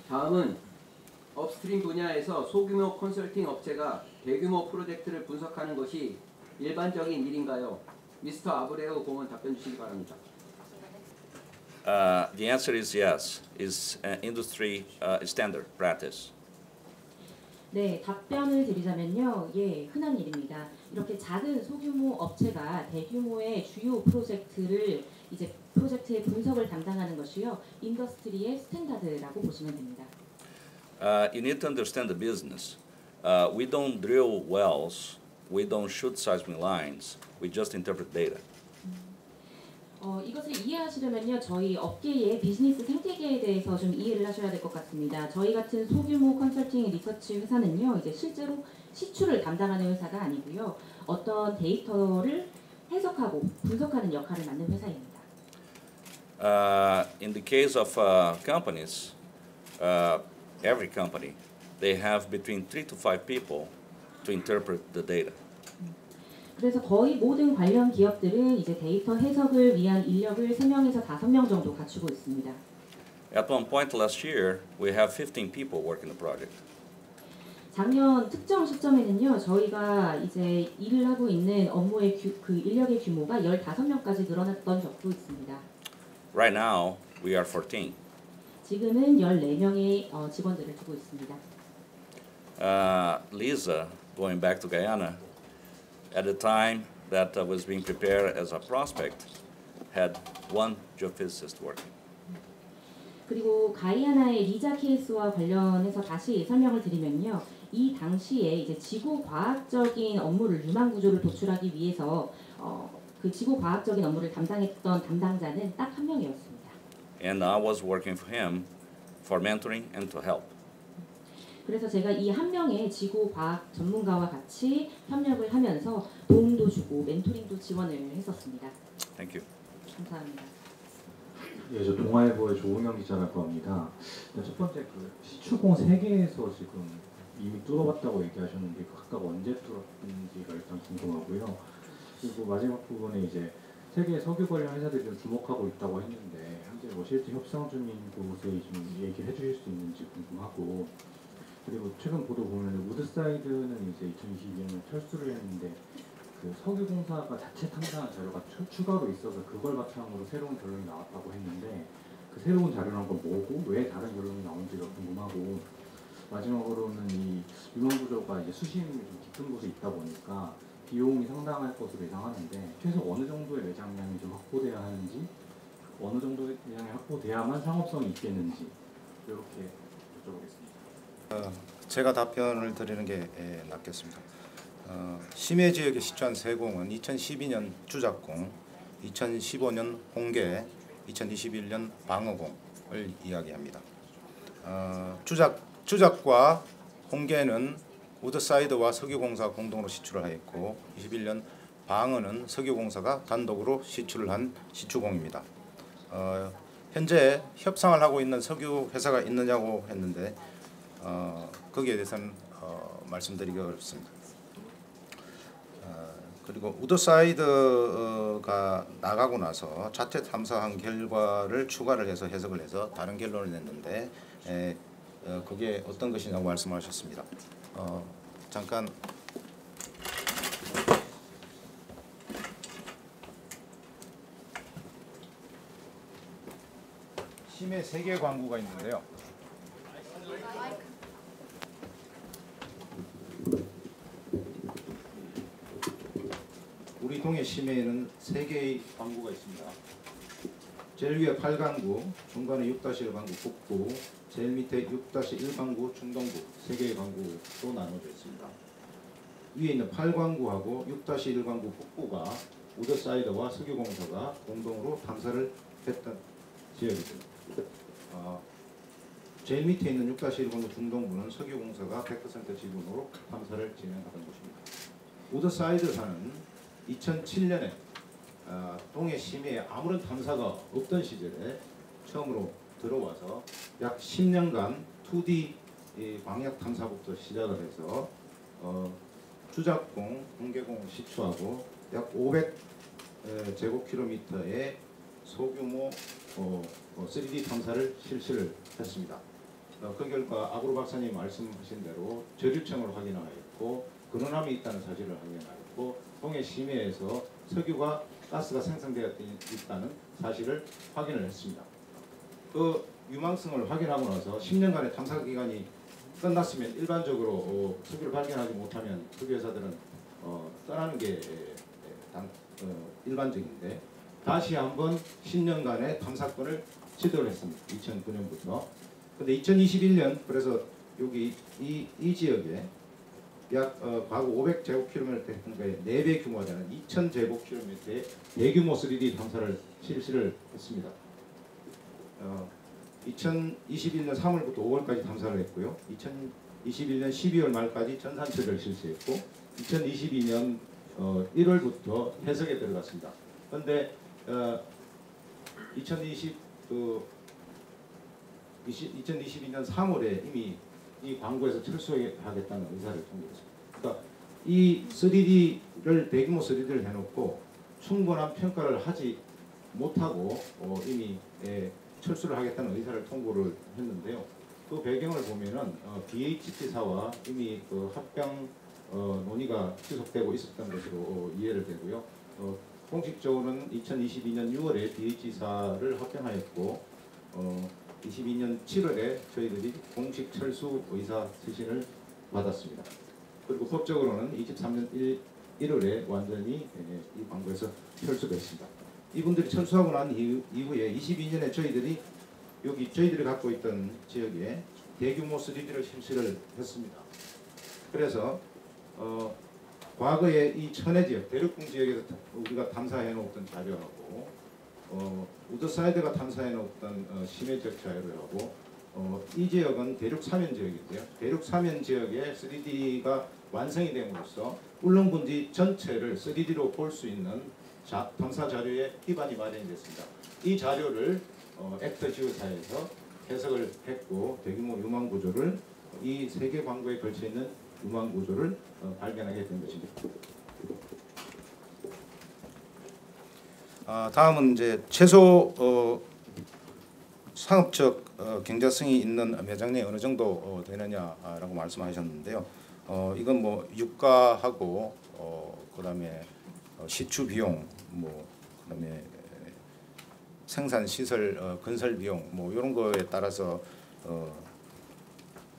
다음은 업스트림 분야에서 소규모 컨설팅 업체가 대규모 프로젝트를 분석하는 것이 일반적인 일인가요? 미스터 아브레우 고문 답변 주시기 바랍니다. The answer is yes. Is industry standard practice. 네, 답변을 드리자면요. 예, 흔한 일입니다. 이렇게 작은 소규모 업체가 대규모의 주요 프로젝트의 분석을 담당하는 것이요. 인더스트리의 스탠다드라고 보시면 됩니다. You need to understand the business. We don't drill wells, we don't shoot seismic lines, we just interpret data. 이것을 이해하시려면요, 저희 업계의 비즈니스 생태계에 대해서 좀 이해를 하셔야 될 것 같습니다. 저희 같은 소규모 컨설팅 리서치 회사는요, 이제 실제로 시추를 담당하는 회사가 아니고요, 어떤 데이터를 해석하고 분석하는 역할을 맡는 회사입니다. In the case of companies, every company, they have between 3 to 5 people to interpret the data. 그래서 거의 모든 관련 기업들은 이제 데이터 해석을 위한 인력을 3명에서 5명 정도 갖추고 있습니다. At one point last year, we have 15 people working the project. 작년 특정 시점에는요, 저희가 이제 일을 하고 있는 업무의 그 인력의 규모가 15명까지 늘어났던 적도 있습니다. Right now, we are 14. 지금은 14명의 직원들을 두고 있습니다. Lisa, going back to Guyana, at the time that was being prepared as a prospect, had one geophysicist working. 그리고 가이아나의 리자 케이스와 관련해서 다시 설명을 드리면요, 이 당시에 이제 지구 과학적인 업무를 유망 구조를 도출하기 위해서 그 지구 과학적인 업무를 담당했던 담당자는 딱 한 명이었습니다. And I was working for him for mentoring and to help. 그래서 제가 이 한 명의 지구 과학 전문가와 같이 협력을 하면서 도움도 주고 멘토링도 지원을 했었습니다. Thank you. 감사합니다. 예, 저 동아일보의 조은영 기자라고 합니다. 첫 번째 그 시추공 3개에서 지금 이미 뚫어봤다고 얘기하셨는데 각각 언제 뚫었는지가 일단 궁금하고요. 그리고 마지막 부분에 이제 세계 석유 관련 회사들이 좀 주목하고 있다고 했는데 현재 뭐 실제 협상 중인 곳에 좀 얘기를 해주실 수 있는지 궁금하고, 그리고 최근 보도 보면 우드사이드는 이제 2022년에 철수를 했는데 그 석유공사가 자체 탐사한 자료가 추가로 있어서 그걸 바탕으로 새로운 결론이 나왔다고 했는데 그 새로운 자료란 건 뭐고 왜 다른 결론이 나온지가 궁금하고, 마지막으로는 이 유망구조가 이제 수심이 좀 깊은 곳에 있다 보니까 비용이 상당할 것으로 예상하는데 최소 어느 정도의 매장량이 좀 확보돼야 하는지, 어느 정도의 매장량이 확보돼야만 상업성이 있겠는지 이렇게 여쭤보겠습니다. 제가 답변을 드리는 게 낫겠습니다. 심해 지역에 시추한 세공은 2012년 주작공, 2015년 홍계, 2021년 방어공을 이야기합니다. 주작과 홍계는 우드사이드와 석유공사가 공동으로 시추를 하였고 21년 방어는 석유공사가 단독으로 시추를 한 시추공입니다. 현재 협상을 하고 있는 석유 회사가 있느냐고 했는데 거기에 대해서는 말씀드리기 어렵습니다. 그리고 우드사이드가 나가고 나서 자체 탐사한 결과를 추가를 해서 해석을 해서 다른 결론을 냈는데 그게 어떤 것이냐고 말씀하셨습니다. 잠깐 심해 3개 광구가 있는데요. 우리 동해 심해에는 3개의 광구가 있습니다. 제일 위에 8광구, 중간에 6-1 광구 북부, 제일 밑에 6-1 광구 중동부 3개의 광구로 나눠져 있습니다. 위에 있는 8광구하고 6-1 광구 북부가 우드사이드와 석유공사가 공동으로 탐사를 했던 지역입니다. 제일 밑에 있는 6-1 광구 중동부는 석유공사가 100% 지분으로 탐사를 진행하던 곳입니다. 우드사이드사는 2007년에 동해 심해에 아무런 탐사가 없던 시절에 처음으로 들어와서 약 10년간 2D 광약 탐사부터 시작을 해서 주작공, 홍계공을 시추하고 약 500제곱킬로미터의 소규모 3D 탐사를 실시를 했습니다. 그 결과 아구르 박사님 말씀하신 대로 저류층을 확인하였고 근원함이 있다는 사실을 확인하였고 동해 심해에서 석유가 가스가 생성되어 있다는 사실을 확인을 했습니다. 그 유망성을 확인하고 나서 10년간의 탐사 기간이 끝났으면 일반적으로 석유를 발견하지 못하면 석유 회사들은 떠나는 게 일반적인데 다시 한번 10년간의 탐사권을 시도를 했습니다. 2009년부터. 근데 2021년 그래서 여기 이 지역에 약 과거 500제곱킬로미터 했던 4배 규모가 되는 2000제곱킬로미터의 대규모 3D 탐사를 실시를 했습니다. 2021년 3월부터 5월까지 탐사를 했고요. 2021년 12월 말까지 전산 처리를 실시했고 2022년 1월부터 해석에 들어갔습니다. 그런데 2022년 3월에 이미 이 광고에서 철수하겠다는 의사를 통보했습니다. 그러니까 이 3D를 대규모 3D를 해놓고 충분한 평가를 하지 못하고 이미 철수를 하겠다는 의사를 통보를 했는데요. 그 배경을 보면은 BHT사와 이미 그 합병 논의가 지속되고 있었던 것으로 이해를 되고요. 공식적으로는 2022년 6월에 BHT사를 합병하였고 22년 7월에 저희들이 공식 철수 의사 서신을 받았습니다. 그리고 법적으로는 23년 1월에 완전히 이 광고에서 철수됐습니다. 이분들이 철수하고 난 이후에 22년에 저희들이 갖고 있던 지역에 대규모 3D를 실시를 했습니다. 그래서 과거에 이 천해 지역, 대륙궁 지역에서 우리가 탐사해 놓았던 자료하고 우드사이드가 탐사해 놓았던 심해 지역 자료하고 이 지역은 대륙 사면 지역인데요. 대륙 사면 지역의 3D가 완성이 됨으로써 울릉군지 전체를 3D로 볼 수 있는 탐사 자료의 기반이 마련이 됐습니다. 이 자료를 액터지오사에서 해석을 했고 대규모 유망 구조를 이 세 개 광고에 걸쳐 있는 유망 구조를 발견하게 된 것입니다. 다음은 이제 최소 상업적 경제성이 있는 매장량이 어느 정도 되느냐라고 말씀하셨는데요. 이건 뭐 유가하고 그다음에 시추 비용, 뭐 그다음에 생산 시설 건설 비용 뭐 이런 거에 따라서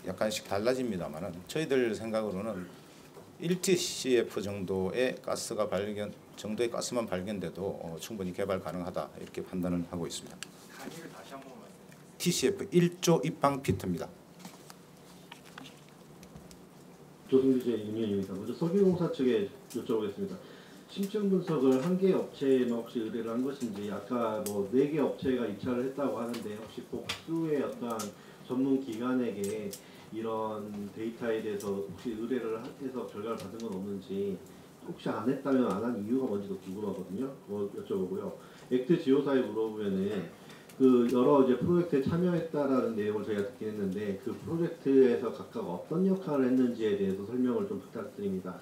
약간씩 달라집니다만은 저희들 생각으로는 1TCF 정도의 정도의 가스만 발견돼도 충분히 개발 가능하다 이렇게 판단을 하고 있습니다. 단위를 다시 한 번만. TCF 1조 입방피트입니다. 조승규 윤현입니다. 먼저 석유공사 측에 여쭤보겠습니다. 심층 분석을 한 개 업체에만 혹시 의뢰를 한 것인지 아까 뭐 4개 업체가 입찰을 했다고 하는데 혹시 복수의 어떤 전문 기관에게 이런 데이터에 대해서 혹시 의뢰를 해서 결과를 받은 건 없는지 혹시 안 했다면 안 한 이유가 뭔지도 궁금하거든요. 그거 여쭤보고요. 액트 지오사에 물어보면은 그 여러 이제 프로젝트에 참여했다라는 내용을 저희가 듣긴 했는데 그 프로젝트에서 각각 어떤 역할을 했는지에 대해서 설명을 좀 부탁드립니다.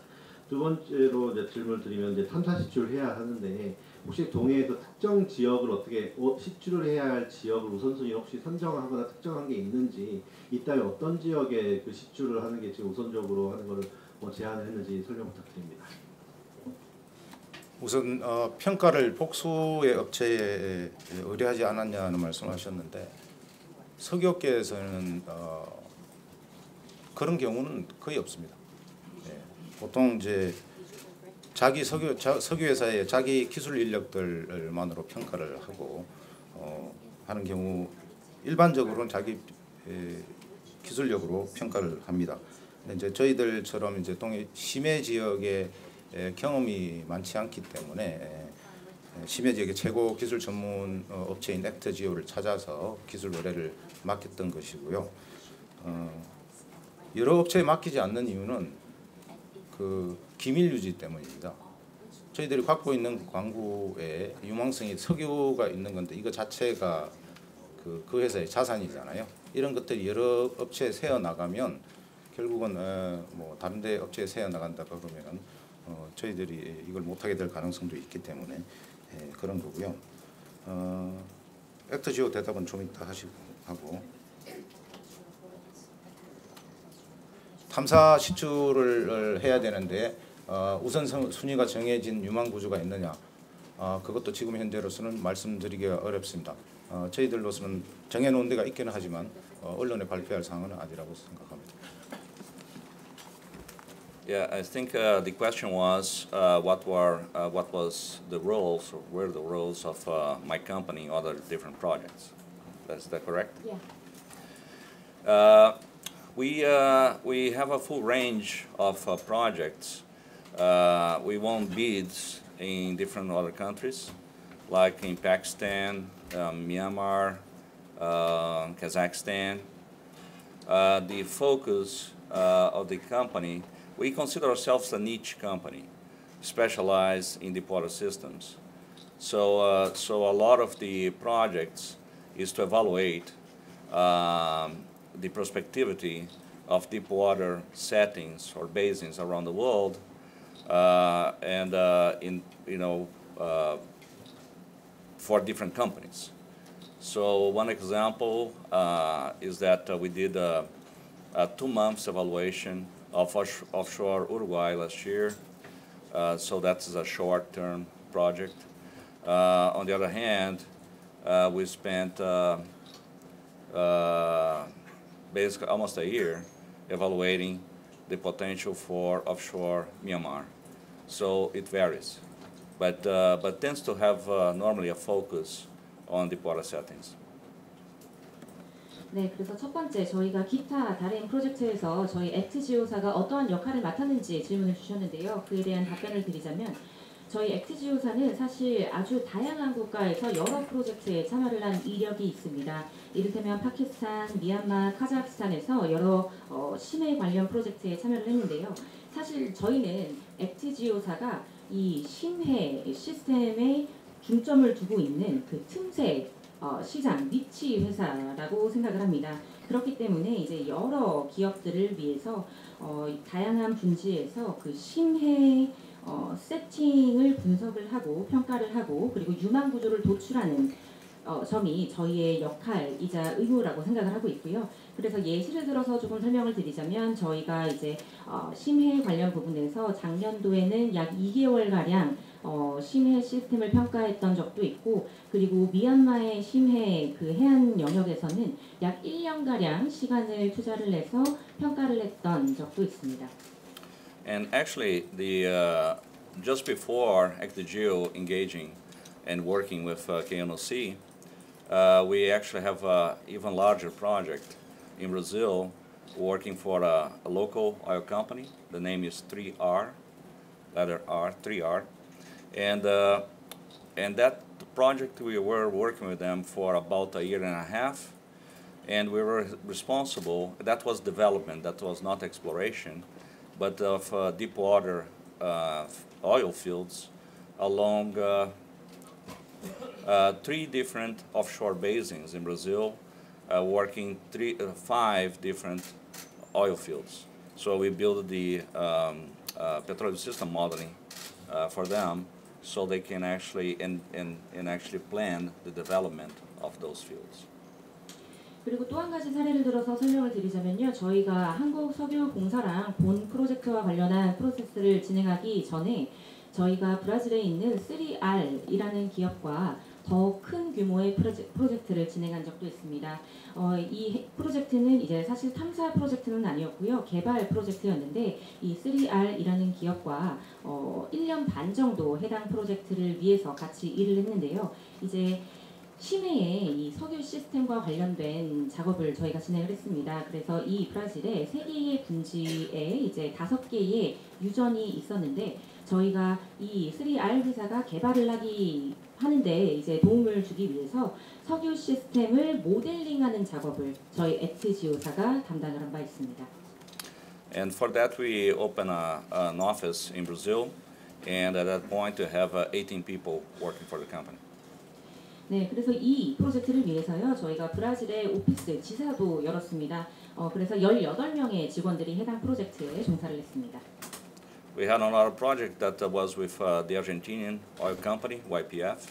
두 번째로 이제 질문을 드리면 이제 탐사 시추를 해야 하는데 혹시 동해에서 특정 지역을 어떻게 시추를 해야 할 지역을 우선순위로 혹시 선정하거나 특정한 게 있는지 있다면 어떤 지역에 그 시추를 하는 게 지금 우선적으로 하는 걸 제안을 했는지 설명 부탁드립니다. 우선 평가를 복수의 업체에 의뢰하지 않았냐는 말씀하셨는데 석유업계에서는 그런 경우는 거의 없습니다. 보통 이제 자기 석유회사의 자기 기술 인력들만으로 평가를 하고 하는 경우 일반적으로는 자기 기술력으로 평가를 합니다. 근데 이제 저희들처럼 이제 동해 심해 지역에 경험이 많지 않기 때문에 심해 지역의 최고 기술 전문 업체인 액터지오를 찾아서 기술 의뢰를 맡겼던 것이고요. 여러 업체에 맡기지 않는 이유는 그 기밀 유지 때문입니다. 저희들이 갖고 있는 광구에 유망성이 석유가 있는 건데 이거 자체가 그 회사의 자산이잖아요. 이런 것들이 여러 업체에 새어 나가면 결국은 뭐 다른 데 업체에 새어 나간다 그러면은 저희들이 이걸 못하게 될 가능성도 있기 때문에 그런 거고요. 액터지오 대답은 좀 이따 하고 탐사 시추를 해야 되는데 우선 순위가 정해진 유망 구조가 있느냐 그것도 지금 현재로서는 말씀드리기가 어렵습니다. 저희들로서는 정해놓은 데가 있기는 하지만 언론에 발표할 사항은 아니라고 생각합니다. Yeah, I think the question was what was the roles or were the roles of my company in other different projects. Is that correct? Yeah. We have a full range of projects. We won bids in different other countries, like in Pakistan, Myanmar, Kazakhstan. The focus of the company, we consider ourselves a niche company, specialized in deep water systems. So, so a lot of the projects is to evaluate the prospectivity of deep water settings or basins around the world, and for different companies. So one example is that we did a 2 months evaluation of offshore Uruguay last year. So that's a short-term project. On the other hand, we spent basically almost a year evaluating the potential for offshore Myanmar. So it varies, but tends to have normally a focus on deep water settings. 네, 그래서 첫 번째 저희가 기타 다른 프로젝트에서 저희 액트지오사가 어떠한 역할을 맡았는지 질문을 주셨는데요. 그에 대한 답변을 드리자면 저희 액트지오사는 사실 아주 다양한 국가에서 여러 프로젝트에 참여를 한 이력이 있습니다. 이를테면 파키스탄, 미얀마, 카자흐스탄에서 여러 심해 관련 프로젝트에 참여를 했는데요. 사실 저희는 액트지오사가 이 심해 시스템에 중점을 두고 있는 그 틈새 시장 니치 회사라고 생각을 합니다. 그렇기 때문에 이제 여러 기업들을 위해서 다양한 분지에서 그 심해 세팅을 분석을 하고 평가를 하고 그리고 유망 구조를 도출하는 점이 저희의 역할이자 의무라고 생각을 하고 있고요. 그래서 예시를 들어서 조금 설명을 드리자면 저희가 이제 심해 관련 부분에서 작년도에는 약 2개월가량 심해 시스템을 평가했던 적도 있고 그리고 미얀마의 심해 그 해안 영역에서는 약 1년가량 시간을 투자를 해서 평가를 했던 적도 있습니다. And actually, just before ActiGeo engaging and working with KNOC, we actually have an even larger project in Brazil, working for a local oil company. The name is 3R, letter R, 3R, and that project we were working with them for about a year and a half, and we were responsible. That was development. That was not exploration. But of deep water oil fields along 3 different offshore basins in Brazil, working 5 different oil fields. So we built the petroleum system modeling for them, so they can actually actually plan the development of those fields. 그리고 또 한 가지 사례를 들어서 설명을 드리자면요. 저희가 한국석유공사랑 본 프로젝트와 관련한 프로세스를 진행하기 전에 저희가 브라질에 있는 3R이라는 기업과 더 큰 규모의 프로젝트를 진행한 적도 있습니다. 이 프로젝트는 이제 사실 탐사 프로젝트는 아니었고요. 개발 프로젝트였는데 이 3R이라는 기업과 1년 반 정도 해당 프로젝트를 위해서 같이 일을 했는데요. 이제 심해의 이 석유 시스템과 관련된 작업을 저희가 진행을 했습니다. 그래서 이 브라질의 3개의 분지에 이제 5개의 유전이 있었는데 저희가 이 3R 회사가 개발을 하는데 이제 도움을 주기 위해서 석유 시스템을 모델링하는 작업을 저희 액트지오사가 담당을 한 바 있습니다. And for that we opened an office in Brazil, and at that point to have 18 people working for the company. 네, 그래서 이 프로젝트를 위해서요, 저희가 브라질의 오피스 지사도 열었습니다. 그래서 18명의 직원들이 해당 프로젝트에 종사를 했습니다. We had another project that was with the Argentinian oil company, YPF.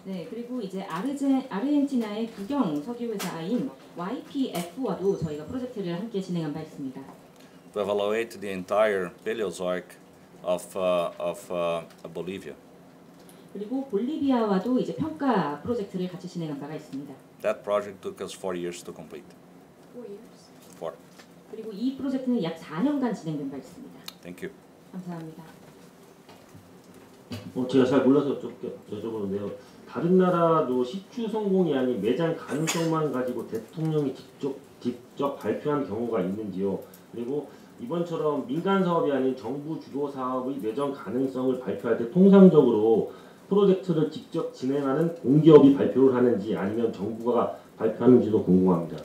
네, 그리고 이제 아르헨티나의 국영 석유 회사인 YPF와도 저희가 프로젝트를 함께 진행한 바 있습니다. To evaluate the entire Paleozoic of Bolivia. 그리고 볼리비아와도 이제 평가 프로젝트를 같이 진행한 바가 있습니다. That project took us 4 years to complete. 4 years. 4. 그리고 이 프로젝트는 약 4년간 진행된 바 있습니다. Thank you. 감사합니다. 제가 잘 몰라서 여쭤보는데요. 다른 나라도 시추 성공이 아닌 매장 가능성만 가지고 대통령이 직접 발표한 경우가 있는지요? 그리고 이번처럼 민간 사업이 아닌 정부 주도 사업의 매장 가능성을 발표할 때 통상적으로 프로젝트를 직접 진행하는 공기업이 발표를 하는지 아니면 정부가 발표하는지도 궁금합니다.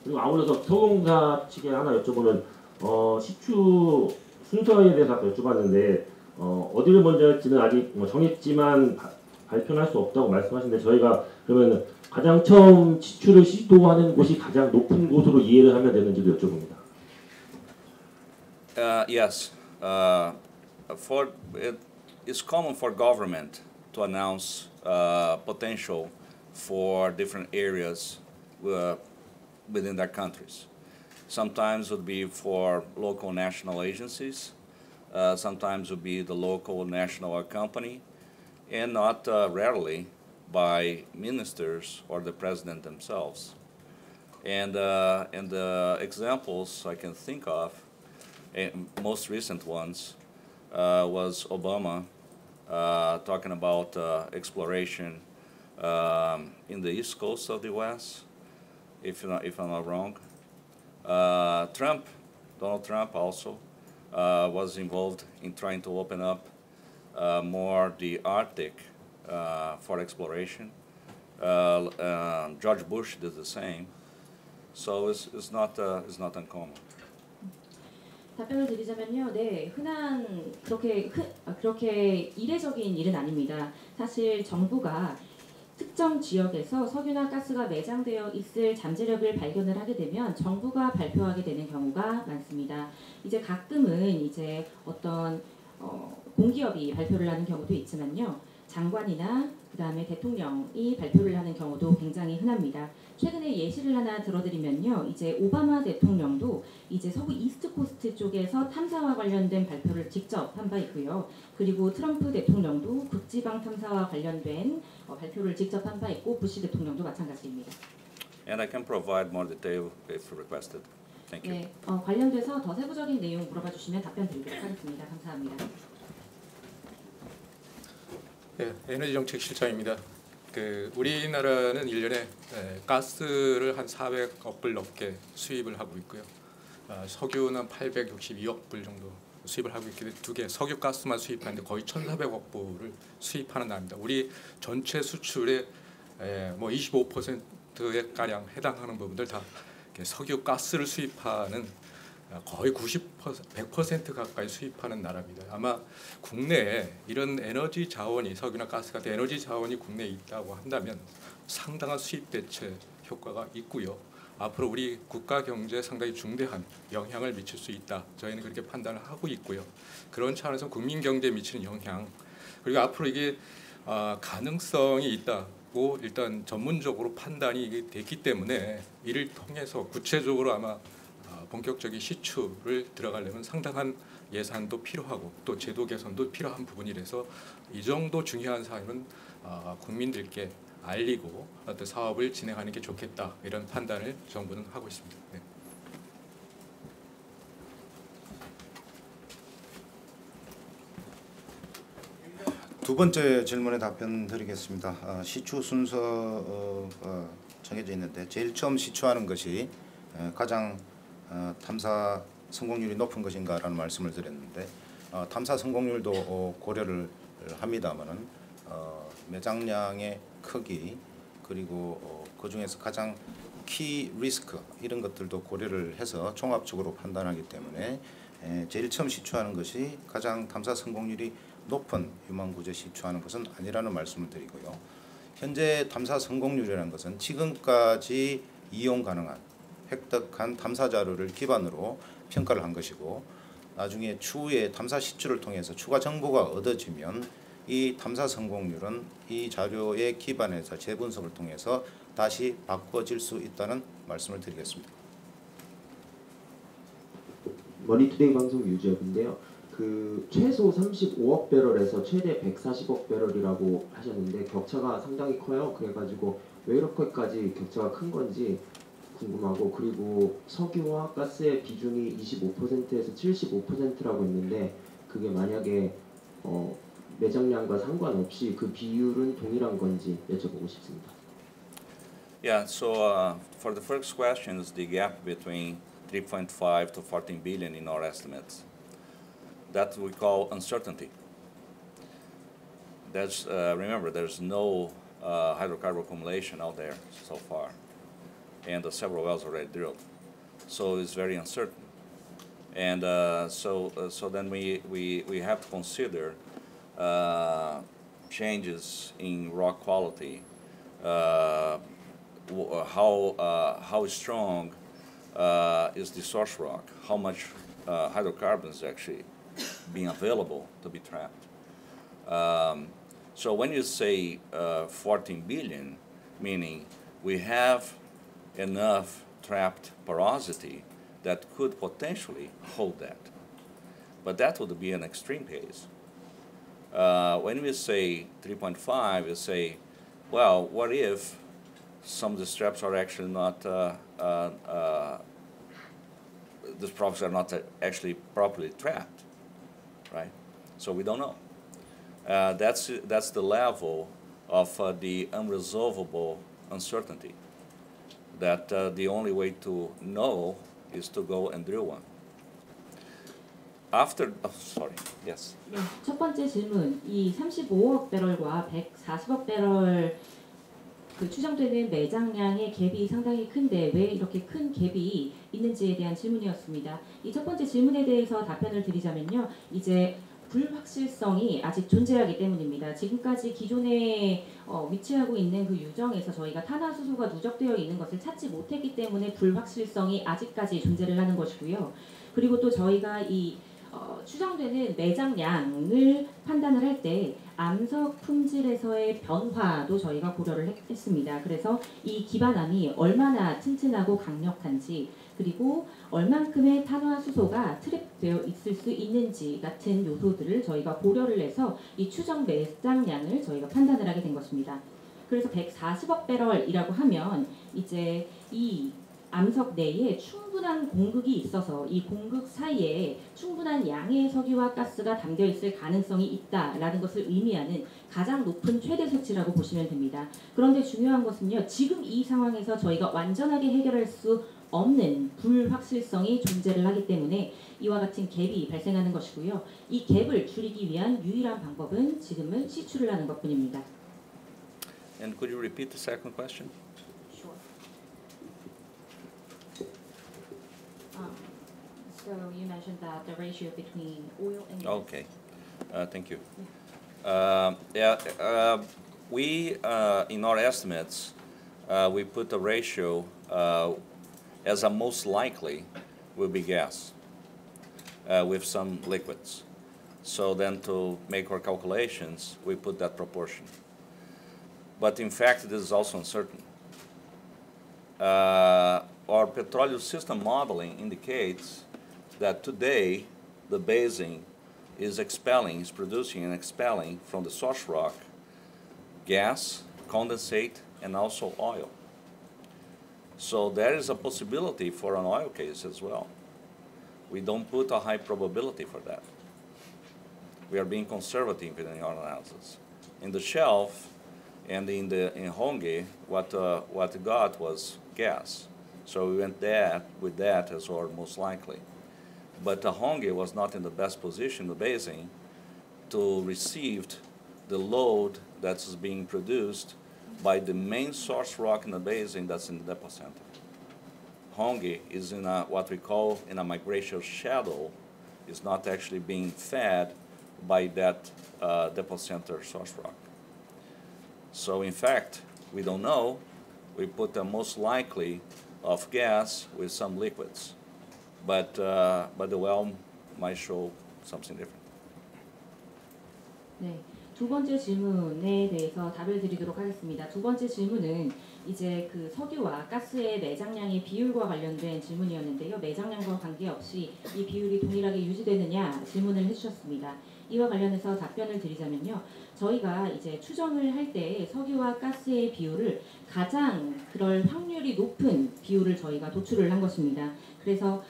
그리고 아울러서 서공사 측에 하나 여쭤보는 시추 순서에 대해서 아까 여쭤봤는데 어디를 먼저 할지는 아직 정했지만 발표는 할 수 없다고 말씀하시는데 저희가 그러면 가장 처음 시추를 시도하는 곳이 가장 높은 곳으로 이해를 하면 되는지도 여쭤봅니다. Yes. It's common for government to announce potential for different areas within their countries. Sometimes it would be for local national agencies. Sometimes it would be the local national company, and not rarely by ministers or the president themselves. And the examples I can think of, most recent ones, was Obama talking about exploration in the east coast of the U.S., if I'm not wrong. Donald Trump also was involved in trying to open up more the Arctic for exploration. George Bush did the same. So it's not uncommon. 답변을 드리자면요, 네, 흔한 그렇게 이례적인 일은 아닙니다. 사실 정부가 특정 지역에서 석유나 가스가 매장되어 있을 잠재력을 발견을 하게 되면 정부가 발표하게 되는 경우가 많습니다. 이제 가끔은 이제 어떤 공기업이 발표를 하는 경우도 있지만요, 장관이나 그다음에 대통령이 발표를 하는 경우도 굉장히 흔합니다. 최근에 예시를 하나 들어드리면요, 이제 오바마 대통령도 이제 서부 이스트 코스트 쪽에서 탐사와 관련된 발표를 직접 한 바 있고요. 그리고 트럼프 대통령도 북지방 탐사와 관련된 발표를 직접 한 바 있고, 부시 대통령도 마찬가지입니다. And I can provide more detail if requested. Thank you. 네, 관련돼서 더 세부적인 내용 물어봐 주시면 답변 드리도록 하겠습니다. 감사합니다. 네, 에너지정책실장입니다. 우리나라는 1년에 가스를 한 400억 불 넘게 수입을 하고 있고요. 석유는 862억 불 정도 수입을 하고 있기 때문에 두 개 석유 가스만 수입하는데 거의 1,400억 불을 수입하는 나라입니다. 우리 전체 수출의 뭐 25%에 가량 해당하는 부분들 다 석유 가스를 수입하는 거의 100% 가까이 수입하는 나라입니다. 아마 국내에 이런 에너지 자원이 석유나 가스 같은 에너지 자원이 국내에 있다고 한다면 상당한 수입 대체 효과가 있고요. 앞으로 우리 국가 경제에 상당히 중대한 영향을 미칠 수 있다. 저희는 그렇게 판단을 하고 있고요. 그런 차원에서 국민 경제에 미치는 영향, 그리고 앞으로 이게 가능성이 있다고 일단 전문적으로 판단이 됐기 때문에 이를 통해서 구체적으로 아마 본격적인 시추를 들어가려면 상당한 예산도 필요하고 또 제도 개선도 필요한 부분이라서 이 정도 중요한 사안은 국민들께 알리고 어떤 사업을 진행하는 게 좋겠다, 이런 판단을 정부는 하고 있습니다. 네. 두 번째 질문에 답변 드리겠습니다. 시추 순서가 정해져 있는데 제일 처음 시추하는 것이 가장 탐사 성공률이 높은 것인가라는 말씀을 드렸는데, 탐사 성공률도 고려를 합니다만은 매장량의 크기, 그리고 그 중에서 가장 키 리스크 이런 것들도 고려를 해서 종합적으로 판단하기 때문에 제일 처음 시추하는 것이 가장 탐사 성공률이 높은 유망구제 시추하는 것은 아니라는 말씀을 드리고요. 현재 탐사 성공률이라는 것은 지금까지 이용 가능한 획득한 탐사 자료를 기반으로 평가를 한 것이고, 나중에 추후에 탐사 시추를 통해서 추가 정보가 얻어지면 이 탐사 성공률은 이 자료에 기반해서 재분석을 통해서 다시 바꿔질 수 있다는 말씀을 드리겠습니다. 머니투데이 방송 유지혁인데요. 최소 35억 배럴에서 최대 140억 배럴이라고 하셨는데 격차가 상당히 커요. 그래가지고 왜 이렇게까지 격차가 큰 건지 궁금하고, 그리고 석유와 가스의 비중이 25%에서 75%라고 했는데 그게 만약에 매장량과 상관없이 그 비율은 동일한 건지 여쭤보고 싶습니다. Yeah, so for the first question is the gap between 3.5 to 14 billion in our estimates. That we call uncertainty. That's, remember, there's no hydrocarbon accumulation out there so far, and several wells already drilled. So it's very uncertain. And so then we have to consider changes in rock quality, how strong is the source rock, how much hydrocarbons actually being available to be trapped. So when you say 14 billion, meaning we have enough trapped porosity that could potentially hold that. But that would be an extreme case. When we say 3.5, you say, well, what if some of the traps are actually not, these properties are not actually properly trapped, right? So we don't know. That's the level of the unresolvable uncertainty, that the only way to know is to go and drill one. After, sorry, yes. 네, 첫 번째 질문, 이 35억 배럴과 140억 배럴 그 추정되는 매장량의 갭이 상당히 큰데 왜 이렇게 큰 갭이 있는지에 대한 질문이었습니다. 이 첫 번째 질문에 대해서 답변을 드리자면요, 이제 불확실성이 아직 존재하기 때문입니다. 지금까지 기존에 위치하고 있는 그 유정에서 저희가 탄화수소가 누적되어 있는 것을 찾지 못했기 때문에 불확실성이 아직까지 존재를 하는 것이고요. 그리고 또 저희가 이 추정되는 매장량을 판단을 할 때 암석 품질에서의 변화도 저희가 고려를 했습니다. 그래서 이 기반암이 얼마나 튼튼하고 강력한지, 그리고 얼만큼의 탄화수소가 트랩되어 있을 수 있는지 같은 요소들을 저희가 고려를 해서 이 추정 매장량을 저희가 판단을 하게 된 것입니다. 그래서 140억 배럴이라고 하면 이제 이 암석 내에 충분한 공극이 있어서 이 공극 사이에 충분한 양의 석유와 가스가 담겨 있을 가능성이 있다라는 것을 의미하는 가장 높은 최대 수치라고 보시면 됩니다. 그런데 중요한 것은요, 지금 이 상황에서 저희가 완전하게 해결할 수 없는 불확실성이 존재를 하기 때문에 이와 같은 갭이 발생하는 것이고요. 이 갭을 줄이기 위한 유일한 방법은 지금은 시추를 하는 것뿐입니다. And could you repeat the second question? Sure. So you mentioned that the ratio between oil and gas. Okay, thank you. We in our estimates we put a ratio as a most likely will be gas with some liquids. So then to make our calculations, we put that proportion. But in fact, this is also uncertain. Our petroleum system modeling indicates that today the basin is producing and expelling from the source rock gas, condensate, and also oil. So there is a possibility for an oil case as well. We don't put a high probability for that. We are being conservative in our analysis. In the shelf and in Honge, what got was gas. So we went with that as our most likely. But Honge was not in the best position, the basin, to receive the load that's being produced by the main source rock in the basin that's in the deposit center. Honge is in what we call in a migration shadow, is not actually being fed by that deposit center source rock. So in fact, we don't know. We put the most likely of gas with some liquids. But the well might show something different. 네, 두 번째 질문에 대해서 답을 드리도록 하겠습니다. 두 번째 질문은 이제 그 석유와 가스의 매장량의 비율과 관련된 질문이었는데요. 매장량과 관계없이 이 비율이 동일하게 유지되느냐 질문을 해주셨습니다. 이와 관련해서 답변을 드리자면요. 저희가 이제 추정을 할 때 석유와 가스의 비율을 가장 그럴 확률이 높은 비율을 저희가 도출을 한 것입니다. 그래서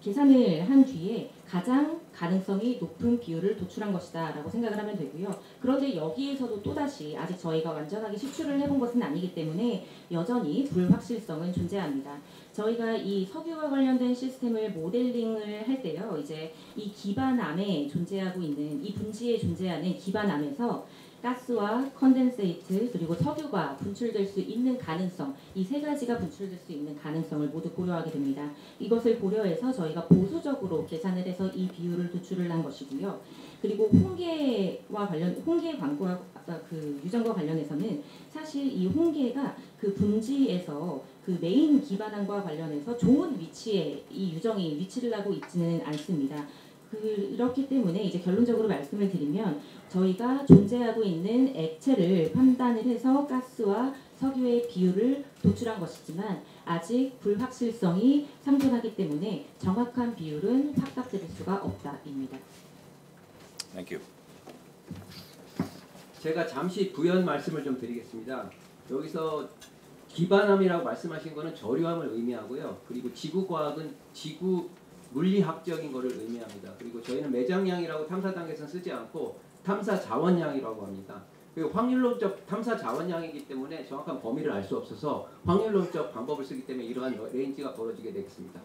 계산을 한 뒤에 가장 가능성이 높은 비율을 도출한 것이다 라고 생각을 하면 되고요. 그런데 여기에서도 또다시 아직 저희가 완전하게 시추를 해본 것은 아니기 때문에 여전히 불확실성은 존재합니다. 저희가 이 석유와 관련된 시스템을 모델링을 할 때요. 이제 이 기반암에 존재하고 있는 이 분지에 존재하는 기반암에서 가스와 컨덴세이트 그리고 석유가 분출될 수 있는 가능성 이 세 가지가 분출될 수 있는 가능성을 모두 고려하게 됩니다. 이것을 고려해서 저희가 보수적으로 계산을 해서 이 비율을 도출을 한 것이고요. 그리고 홍게 광고와 그 유전과 관련해서는 사실 이 홍게가 그 분지에서 그 메인 기반암과 관련해서 좋은 위치에 이 유정이 위치를 하고 있지는 않습니다. 그렇기 때문에 이제 결론적으로 말씀을 드리면 저희가 존재하고 있는 액체를 판단을 해서 가스와 석유의 비율을 도출한 것이지만 아직 불확실성이 상존하기 때문에 정확한 비율은 확답드릴 수가 없다입니다. Thank you. 제가 잠시 부연 말씀을 좀 드리겠습니다. 여기서 기반암이라고 말씀하신 것은 저류암을 의미하고요. 그리고 지구과학은 지구 물리학적인 것을 의미합니다. 그리고 저희는 매장량이라고 탐사 단계에서는 쓰지 않고 탐사 자원량이라고 합니다. 그리고 확률론적 탐사 자원량이기 때문에 정확한 범위를 알 수 없어서 확률론적 방법을 쓰기 때문에 이러한 레인지가 벌어지게 되겠습니다.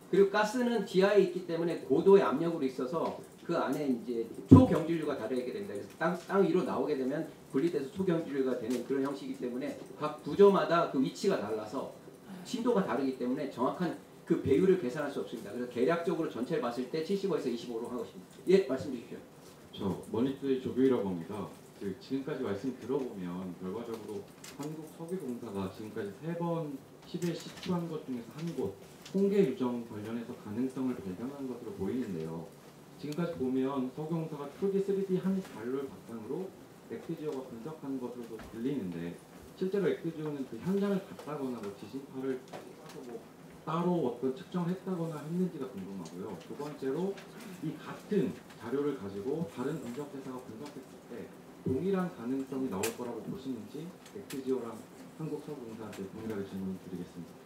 그리고 가스는 지하에 있기 때문에 고도의 압력으로 있어서 그 안에 이제 초경질류가 달려있게 됩니다. 그래서 땅 위로 나오게 되면 분리돼서 초경질류가 되는 그런 형식이기 때문에 각 구조마다 그 위치가 달라서 심도가 다르기 때문에 정확한 그 배율을 계산할 수 없습니다. 그래서 계략적으로 전체를 봤을 때 75에서 25로 한 것입니다. 예, 말씀 주십시오. 저 머니투데이 조교이라고 합니다. 지금까지 말씀 들어보면 결과적으로 한국석유공사가 지금까지 3번 10에 시추한 것 중에서 한 곳 홍게 유정 관련해서 가능성을 발견한 것으로 보이는데요. 지금까지 보면 석유공사가 2D, 3D 한 자료를 바탕으로 액트지오가 분석한 것으로도 들리는데 실제로 액트지오는 그 현장을 갔다거나 뭐 지진파를 따로 어떤 측정했다거나 했는지가 궁금하고요. 두 번째로 이 같은 자료를 가지고 다른 분석회사가 분석했을 때 동일한 가능성이 나올 거라고 보시는지 액트지오랑 한국석유공사한테 동일하게 질문 드리겠습니다.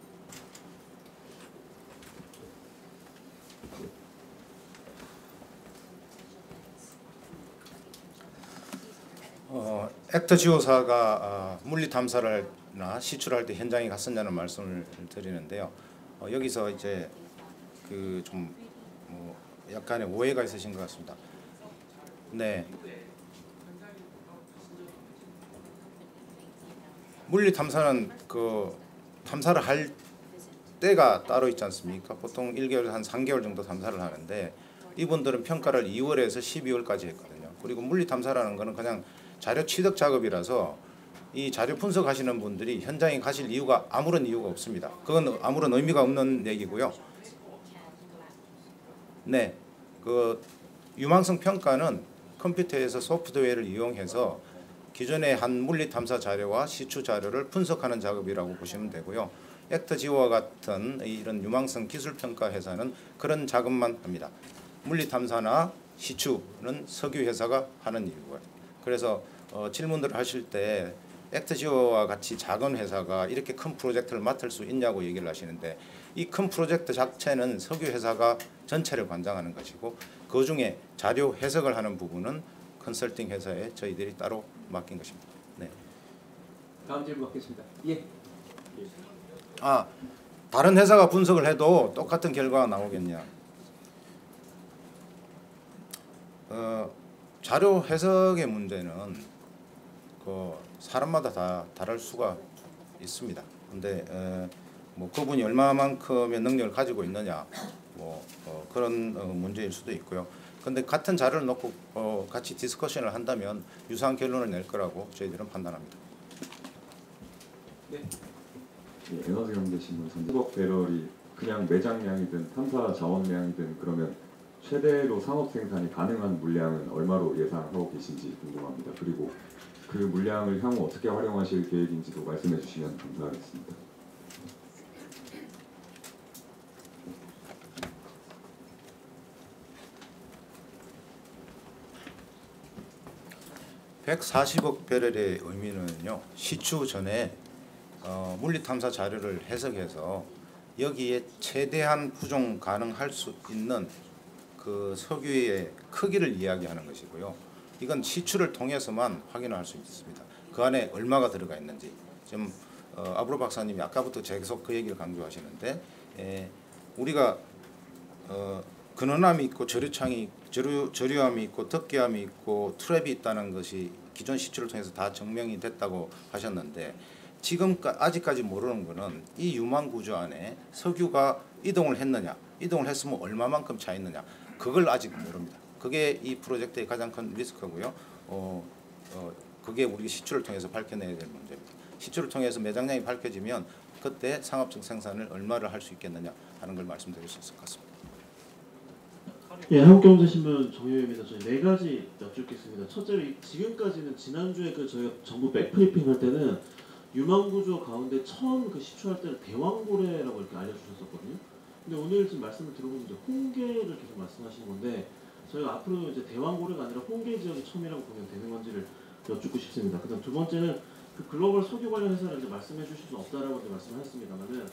액트지오사가 물리 탐사를나 시출할 때 현장에 갔었냐는 말씀을 드리는데요. 여기서 이제 그 좀 약간의 오해가 있으신 것 같습니다. 네. 물리 탐사는 그 탐사를 할 때가 따로 있지 않습니까? 보통 1개월 한 3개월 정도 탐사를 하는데 이분들은 평가를 2월에서 12월까지 했거든요. 그리고 물리 탐사라는 거는 그냥 자료 취득 작업이라서 이 자료 분석하시는 분들이 현장에 가실 이유가 아무런 이유가 없습니다. 그건 아무런 의미가 없는 얘기고요. 네, 그 유망성 평가는 컴퓨터에서 소프트웨어를 이용해서 기존의 한 물리 탐사 자료와 시추 자료를 분석하는 작업이라고 보시면 되고요. 액트지오와 같은 이런 유망성 기술 평가 회사는 그런 작업만 합니다. 물리 탐사나 시추는 석유 회사가 하는 일이고요. 그래서 질문들을 하실 때 액트지오와 같이 작은 회사가 이렇게 큰 프로젝트를 맡을 수 있냐고 얘기를 하시는데 이 큰 프로젝트 자체는 석유 회사가 전체를 관장하는 것이고 그중에 자료 해석을 하는 부분은 컨설팅 회사에 저희들이 따로 맡긴 것입니다. 네. 다음 질문 받겠습니다. 예. 다른 회사가 분석을 해도 똑같은 결과가 나오겠냐? 자료 해석의 문제는 그 사람마다 다 다를 수가 있습니다. 근데 뭐 그분이 얼마만큼의 능력을 가지고 있느냐, 그런 문제일 수도 있고요. 근데 같은 자료를 놓고 같이 디스커션을 한다면 유사한 결론을 낼 거라고 저희들은 판단합니다. 네. 에너지 경제신문 수억 배럴이 그냥 매장량이든 탐사 자원량이든 그러면 최대로 상업 생산이 가능한 물량은 얼마로 예상하고 계신지 궁금합니다. 그리고 그 물량을 향후 어떻게 활용하실 계획인지도 말씀해 주시면 감사하겠습니다. 140억 배럴의 의미는요. 시추 전에 물리탐사 자료를 해석해서 여기에 최대한 구종 가능할 수 있는 그 석유의 크기를 이야기하는 것이고요. 이건 시추를 통해서만 확인할 수 있습니다. 그 안에 얼마가 들어가 있는지. 지금 아브로 박사님이 아까부터 계속 그 얘기를 강조하시는데 우리가 근원함이 있고 저류함이 있고 덕계함이 있고 트랩이 있다는 것이 기존 시추를 통해서 다 증명이 됐다고 하셨는데 지금 아직까지 모르는 것은 이 유망 구조 안에 석유가 이동을 했느냐, 이동을 했으면 얼마만큼 차 있느냐, 그걸 아직 모릅니다. 그게 이 프로젝트의 가장 큰 리스크고요. 그게 우리 시추를 통해서 밝혀내야 될 문제입니다. 시추를 통해서 매장량이 밝혀지면 그때 상업적 생산을 얼마를 할 수 있겠느냐 하는 걸 말씀드릴 수 있을 것 같습니다. 예, 한국경제신문 정유입니다. 저희 네 가지 여쭙겠습니다. 첫째로 지금까지는 지난주에 저희가 정부 백브리핑 할 때는 유망구조 가운데 처음 시추할 때는 대왕고래라고 이렇게 알려주셨었거든요. 근데 오늘 지금 말씀을 들어보면 홍계를 계속 말씀하시는 건데 저희가 앞으로 이제 대왕고래가 아니라 홍계 지역이 처음이라고 보면 되는 건지를 여쭙고 싶습니다. 그다음 두 번째는 그 글로벌 석유 관련 회사를 이제 말씀해 주실 수 없다라고 이제 말씀하셨습니다만은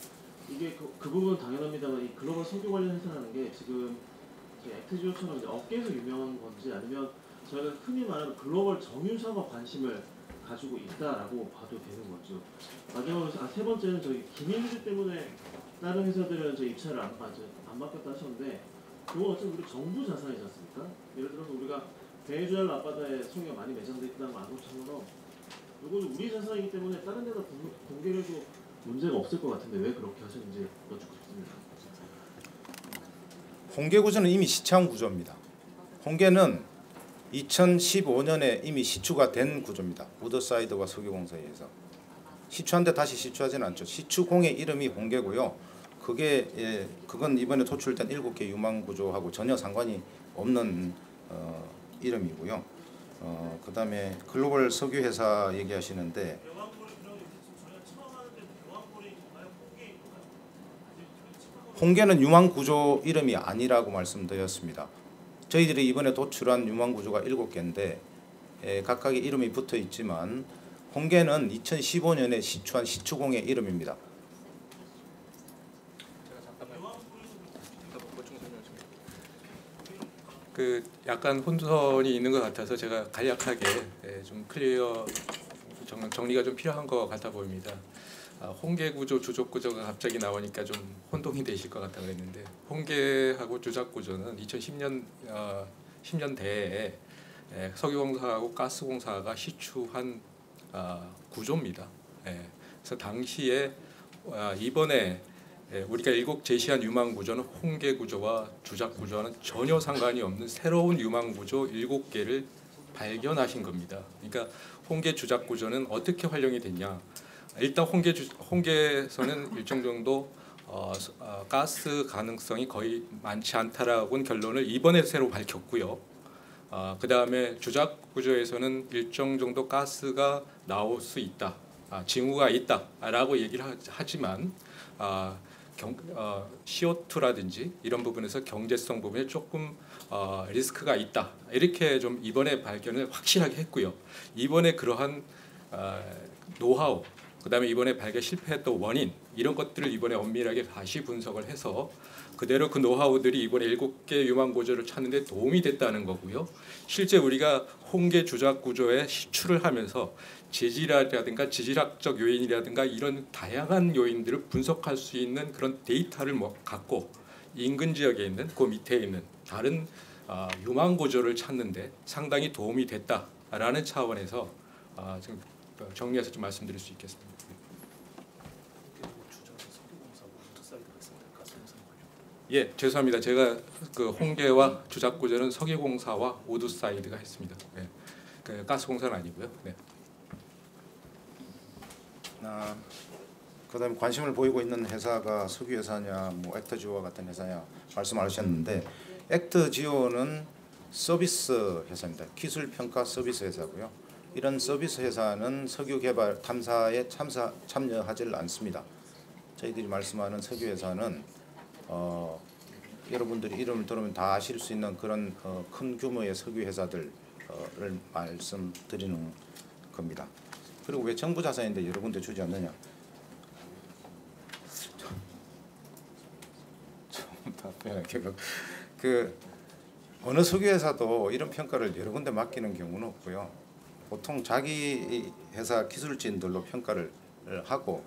이게 그 부분은 당연합니다만 이 글로벌 석유 관련 회사라는 게 지금 액트지오처럼 이제 업계에서 유명한 건지 아니면 저희가 흔히 말하는 글로벌 정유사가 관심을 가지고 있다라고 봐도 되는 거죠. 마지막으로 세 번째는 저희 기민주 때문에 다른 회사들은 저 입찰을 안 맡겼다 하셨는데 그건 어차피 우리 정부 자산이지 않습니까? 예를 들어서 우리가 베네수엘라 앞바다에 석유가 많이 매장돼 있다는 것처럼 이거는 우리 자산이기 때문에 다른 데다 공개를 해도 문제가 없을 것 같은데 왜 그렇게 하셨는지 여쭙고 싶습니다. 홍계 구조는 이미 시차한 구조입니다. 홍계는 2015년에 이미 시추가 된 구조입니다. 우더사이드와 석유공사에 의해서. 시추한데 다시 시추하지는 않죠. 시추공의 이름이 홍계고요. 그건 이번에 도출된 7개 유망 구조하고 전혀 상관이 없는 이름이고요. 그다음에 글로벌 석유 회사 얘기하시는데 홍계는 유망 구조 이름이 아니라고 말씀드렸습니다. 저희들이 이번에 도출한 유망 구조가 7개인데 각각의 이름이 붙어 있지만 홍계는 2015년에 시추한 시추공의 이름입니다. 약간 혼선이 있는 것 같아서 제가 간략하게 좀 클리어 정리가 좀 필요한 것 같아 보입니다. 홍계 구조, 주적 구조가 갑자기 나오니까 좀 혼동이 되실 것 같아 그랬는데 홍계하고 주작 구조는 10년대에 석유공사하고 가스공사가 시추한 구조입니다. 그래서 당시에 이번에 우리가 제시한 유망 구조는 홍계 구조와 주작 구조와는 전혀 상관이 없는 새로운 유망 구조 7개를 발견하신 겁니다. 그러니까 홍계 주작 구조는 어떻게 활용이 됐냐? 일단 홍계에서는 일정 정도 가스 가능성이 거의 많지 않다라고는 결론을 이번에 새로 밝혔고요. 그 다음에 주작 구조에서는 일정 정도 가스가 나올 수 있다, 징후가 있다라고 얘기를 하지만 CO2라든지 이런 부분에서 경제성 부분에 조금 리스크가 있다 이렇게 좀 이번에 발견을 확실하게 했고요. 이번에 그러한 노하우 그다음에 이번에 발견 실패했던 원인 이런 것들을 이번에 엄밀하게 다시 분석을 해서 그대로 그 노하우들이 이번에 7개 유망 구조를 찾는 데 도움이 됐다는 거고요. 실제 우리가 홍계 주작 구조에 시추를 하면서 재질이라든가 지질학적 요인이라든가 이런 다양한 요인들을 분석할 수 있는 그런 데이터를 갖고 인근 지역에 있는 그 밑에 있는 다른 유망 구조를 찾는 데 상당히 도움이 됐다라는 차원에서 지금 정리해서 좀 말씀드릴 수 있겠습니다. 예, 죄송합니다. 제가 그 홍계와 주작 구조는 석유공사와 오두사이드가 했습니다. 네. 그 가스공사는 아니고요. 네. 그다음에 관심을 보이고 있는 회사가 석유 회사냐, 뭐 액트지오와 같은 회사냐 말씀하셨는데 액트지오는 서비스 회사입니다. 기술 평가 서비스 회사고요. 이런 서비스 회사는 석유 개발 탐사에 참여하지 않습니다. 저희들이 말씀하는 석유 회사는 여러분들이 이름을 들으면 다 아실 수 있는 그런 큰 규모의 석유 회사들 말씀드리는 겁니다. 그리고 왜 정부 자산인데 여러 군데 주지 않느냐? 좀 답변할게요. 그 어느 석유회사도 이런 평가를 여러 군데 맡기는 경우는 없고요. 보통 자기 회사 기술진들로 평가를 하고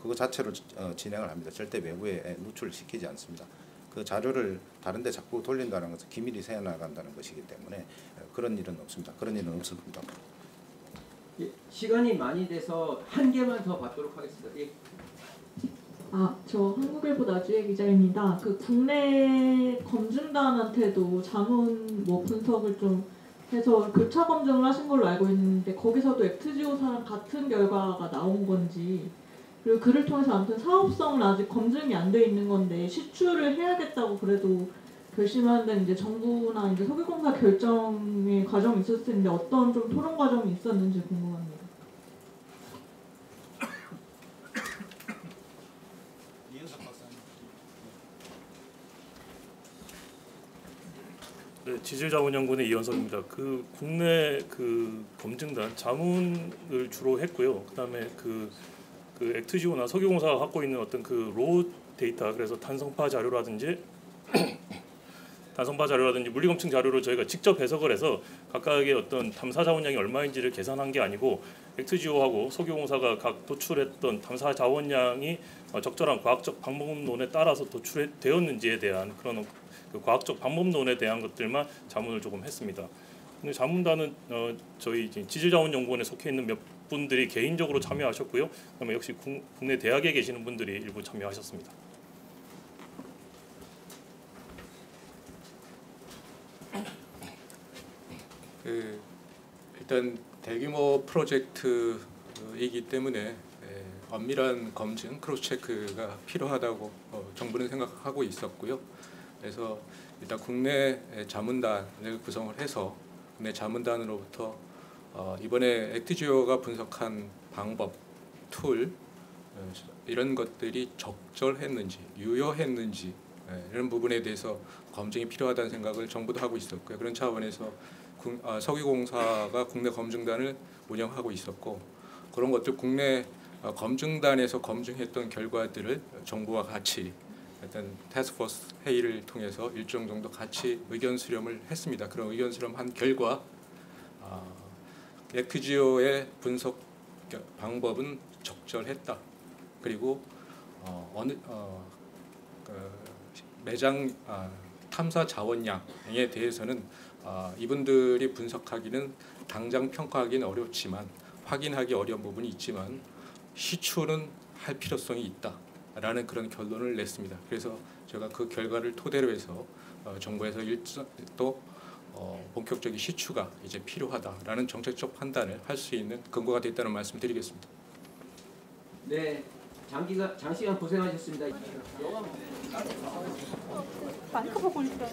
그거 자체로 진행을 합니다. 절대 외부에 누출시키지 않습니다. 그 자료를 다른 데 자꾸 돌린다는 것은 기밀이 새어나간다는 것이기 때문에 그런 일은 없습니다. 그런 일은 없을 겁니다. 예, 시간이 많이 돼서 한 개만 더 받도록 하겠습니다. 예. 저 한국일보 나주혜 기자입니다. 그 국내 검증단한테도 자문 분석을 좀 해서 교차 검증을 하신 걸로 알고 있는데 거기서도 액트지오사랑 같은 결과가 나온 건지, 그리고 그를 통해서 아무튼 사업성은 아직 검증이 안 돼 있는 건데 시추를 해야겠다고 그래도 결심하는 이제 정부나 이제 석유공사 결정의 과정이 있었을 텐데 어떤 좀 토론 과정이 있었는지 궁금합니다. 네, 지질자문연구원의 이현석입니다. 그 국내 그 검증단 자문을 주로 했고요. 그다음에 그 액트지오나 석유공사가 갖고 있는 어떤 그 로우 데이터, 그래서 탄성파 자료라든지 물리검증 자료를 저희가 직접 해석을 해서 각각의 어떤 탐사 자원량이 얼마인지를 계산한 게 아니고 액트지오하고 석유공사가 각 도출했던 탐사 자원량이 적절한 과학적 방법론에 따라서 도출되었는지에 대한 그런 그 과학적 방법론에 대한 것들만 자문을 조금 했습니다. 근데 자문단은 저희 지질자원연구원에 속해 있는 몇 분들이 개인적으로 참여하셨고요. 그다음에 역시 국내 대학에 계시는 분들이 일부 참여하셨습니다. 일단 대규모 프로젝트이기 때문에 엄밀한 검증, 크로스 체크가 필요하다고 정부는 생각하고 있었고요. 그래서 일단 국내 자문단을 구성을 해서 국내 자문단으로부터 이번에 액트지오가 분석한 방법, 툴 이런 것들이 적절했는지, 유효했는지 이런 부분에 대해서 검증이 필요하다는 생각을 정부도 하고 있었고요. 그런 차원에서 석유공사가 국내 검증단을 운영하고 있었고, 그런 것들 국내 검증단에서 검증했던 결과들을 정부와 같이 일단 태스크포스 회의를 통해서 일정 정도 같이 의견 수렴을 했습니다. 그런 의견 수렴한 결과 액트지오의 분석 방법은 적절했다. 그리고 매장 탐사 자원량에 대해서는 이분들이 분석하기는 당장 평가하기는 어렵지만 확인하기 어려운 부분이 있지만 시추는 할 필요성이 있다라는 그런 결론을 냈습니다. 그래서 제가 그 결과를 토대로 해서 정부에서 또 본격적인 시추가 이제 필요하다라는 정책적 판단을 할 수 있는 근거가 됐다는 말씀드리겠습니다. 네, 장시간 고생하셨습니다. 마이크 보고 있어.